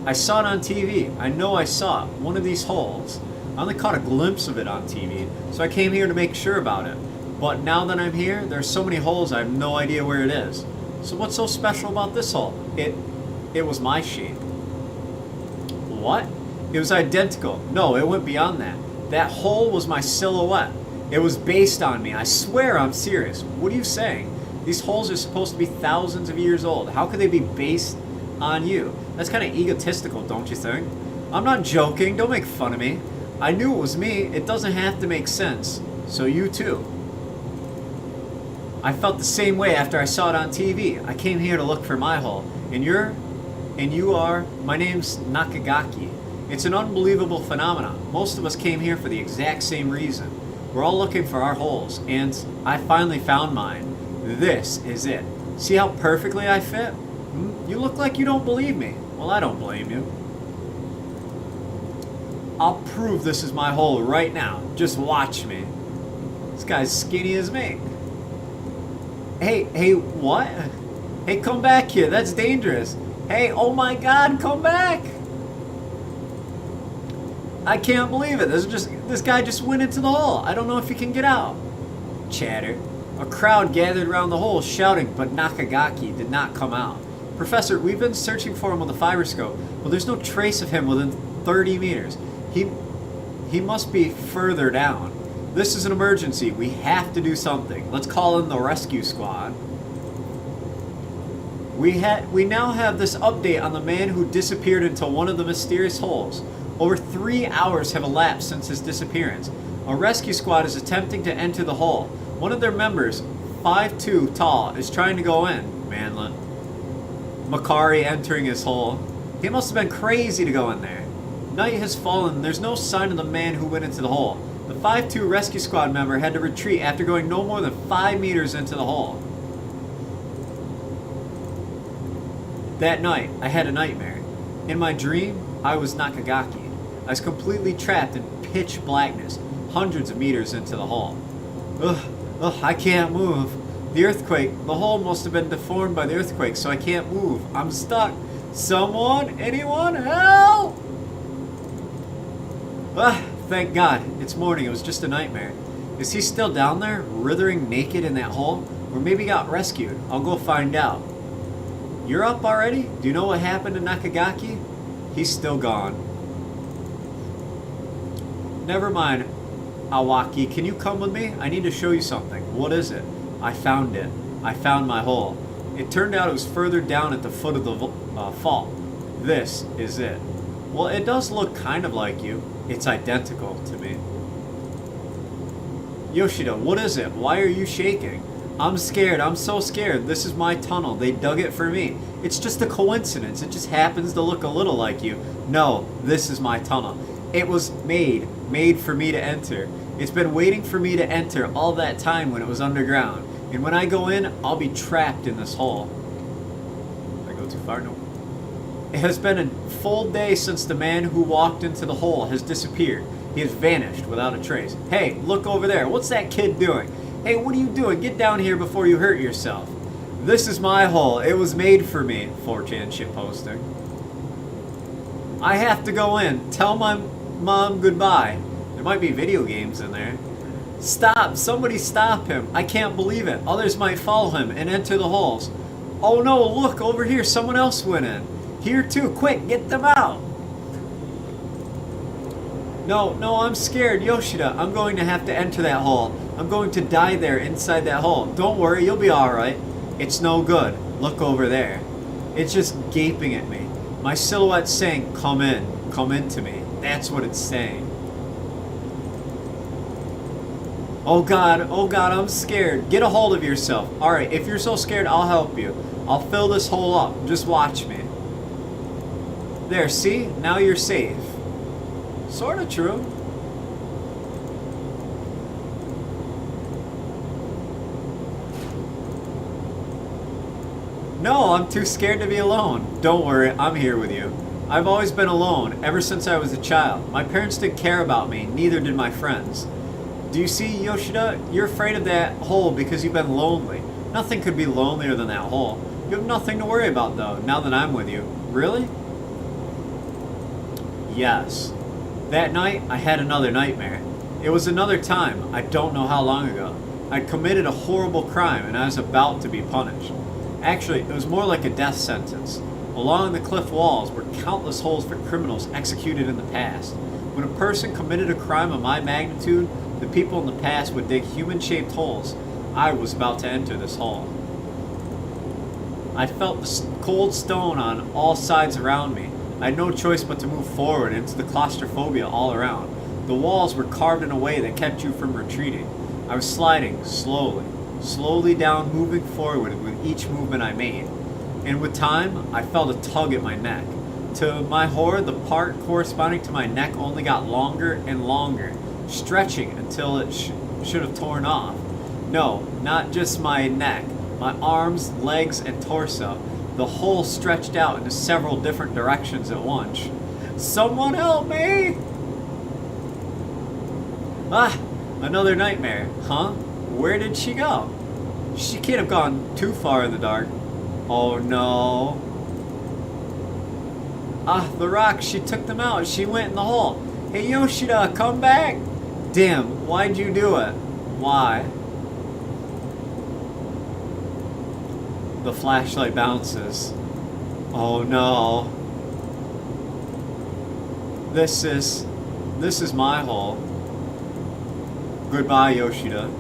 Speaker 1: I saw it on TV. I know I saw it. One of these holes. I only caught a glimpse of it on TV, so I came here to make sure about it. But now that I'm here, there's so many holes I have no idea where it is. So what's so special about this hole? It was my shape. What? It was identical. No, it went beyond that. That hole was my silhouette. It was based on me. I swear I'm serious. What are you saying? These holes are supposed to be thousands of years old. How could they be based on you? That's kind of egotistical, don't you think? I'm not joking. Don't make fun of me. I knew it was me. It doesn't have to make sense. So you too. I felt the same way after I saw it on TV. I came here to look for my hole. And you are, my name's Nakagaki. It's an unbelievable phenomenon. Most of us came here for the exact same reason. We're all looking for our holes, and I finally found mine. This is it. See how perfectly I fit? You look like you don't believe me. Well, I don't blame you. I'll prove this is my hole right now. Just watch me. This guy's skinny as me. Hey, what? Hey, come back here. That's dangerous. Hey, oh my God, come back. I can't believe it. This guy just went into the hole. I don't know if he can get out. Chatter. A crowd gathered around the hole shouting, but Nakagaki did not come out. Professor, we've been searching for him with a fiber scope, but there's no trace of him within 30 meters. He must be further down. This is an emergency. We have to do something. Let's call in the rescue squad. We now have this update on the man who disappeared into one of the mysterious holes. Over 3 hours have elapsed since his disappearance. A rescue squad is attempting to enter the hole. One of their members, 5'2" tall, is trying to go in. Manlet. Makari entering his hole. He must have been crazy to go in there. Night has fallen and there's no sign of the man who went into the hole. The 5'2" rescue squad member had to retreat after going no more than 5 meters into the hole. That night, I had a nightmare. In my dream, I was Nakagaki. I was completely trapped in pitch blackness, hundreds of meters into the hole. Ugh, I can't move. The hole must have been deformed by the earthquake, so I can't move. I'm stuck. Someone? Anyone? Help! Thank God. It's morning. It was just a nightmare. Is he still down there, writhing naked in that hole? Or maybe got rescued? I'll go find out. You're up already? Do you know what happened to Nakagaki? He's still gone. Never mind. Awaki, can you come with me? I need to show you something. What is it? I found it. I found my hole. It turned out it was further down at the foot of the fault. This is it. Well, it does look kind of like you. It's identical to me. Yoshida, what is it? Why are you shaking? I'm scared. I'm so scared. This is my tunnel. They dug it for me. It's just a coincidence. It just happens to look a little like you. No, this is my tunnel. It was made for me to enter. It's been waiting for me to enter all that time when it was underground. And when I go in, I'll be trapped in this hole. Did I go too far? No. It has been a full day since the man who walked into the hole has disappeared. He has vanished without a trace. Hey, look over there. What's that kid doing? Hey, what are you doing? Get down here before you hurt yourself. This is my hole. It was made for me. 4chan shitposting. I have to go in. Tell my mom goodbye. There might be video games in there. Stop! Somebody stop him! I can't believe it. Others might follow him and enter the holes. Oh no, look, over here, someone else went in. Here too, quick, get them out! No, I'm scared, Yoshida. I'm going to have to enter that hole. I'm going to die there inside that hole. Don't worry, you'll be alright. It's no good. Look over there. It's just gaping at me. My silhouette's saying, come into me. That's what it's saying. Oh God, I'm scared. Get a hold of yourself. Alright, if you're so scared, I'll help you. I'll fill this hole up. Just watch me. There, see? Now you're safe. Sorta true. No, I'm too scared to be alone. Don't worry, I'm here with you. I've always been alone, ever since I was a child. My parents didn't care about me, neither did my friends. Do you see, Yoshida? You're afraid of that hole because you've been lonely. Nothing could be lonelier than that hole. You have nothing to worry about, though, now that I'm with you. Really? Yes. That night, I had another nightmare. It was another time, I don't know how long ago. I'd committed a horrible crime and I was about to be punished. Actually, it was more like a death sentence. Along the cliff walls were countless holes for criminals executed in the past. When a person committed a crime of my magnitude, the people in the past would dig human-shaped holes. I was about to enter this hole. I felt the cold stone on all sides around me. I had no choice but to move forward into the claustrophobia all around. The walls were carved in a way that kept you from retreating. I was sliding slowly down, moving forward with each movement I made. And with time, I felt a tug at my neck. To my horror, the part corresponding to my neck only got longer and longer, stretching until it should have torn off. No, not just my neck, my arms, legs, and torso. The whole stretched out into several different directions at once. Someone help me! Ah, another nightmare, huh? Where did she go? She can't have gone too far in the dark. Oh no. Ah, the rocks, she took them out. She went in the hole. Hey Yoshida, come back! Damn, why'd you do it? Why? The flashlight bounces. Oh no. This is my hole. Goodbye, Yoshida.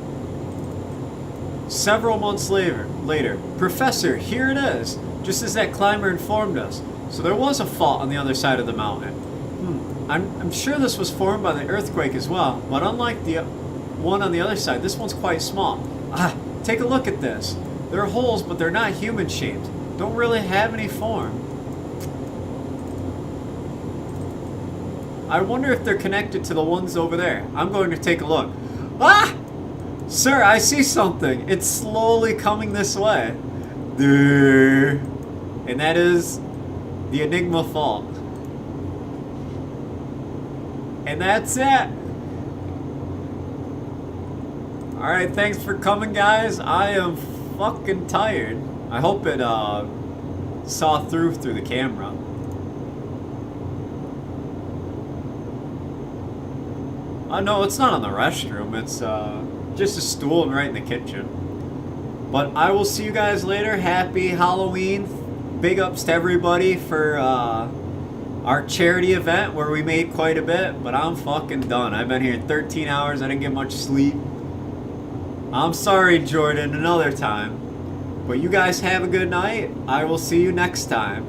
Speaker 1: Several months later, Professor, here it is. just as that climber informed us. So there was a fault on the other side of the mountain. I'm sure this was formed by the earthquake as well, but unlike the one on the other side, this one's quite small. Take a look at this. There are holes, but they're not human-shaped. Don't really have any form. I wonder if they're connected to the ones over there. I'm going to take a look. Ah! Sir, I see something. It's slowly coming this way. There. And that is the Enigma Fault. And that's it. Alright, thanks for coming, guys. I am fucking tired. I hope it saw through the camera. No, it's not on the restroom. It's just a stool and right in the kitchen. But I will see you guys later. Happy Halloween. Big ups to everybody for our charity event where we made quite a bit. But I'm fucking done. I've been here 13 hours. I didn't get much sleep. I'm sorry, Jordan, another time. But you guys have a good night. I will see you next time.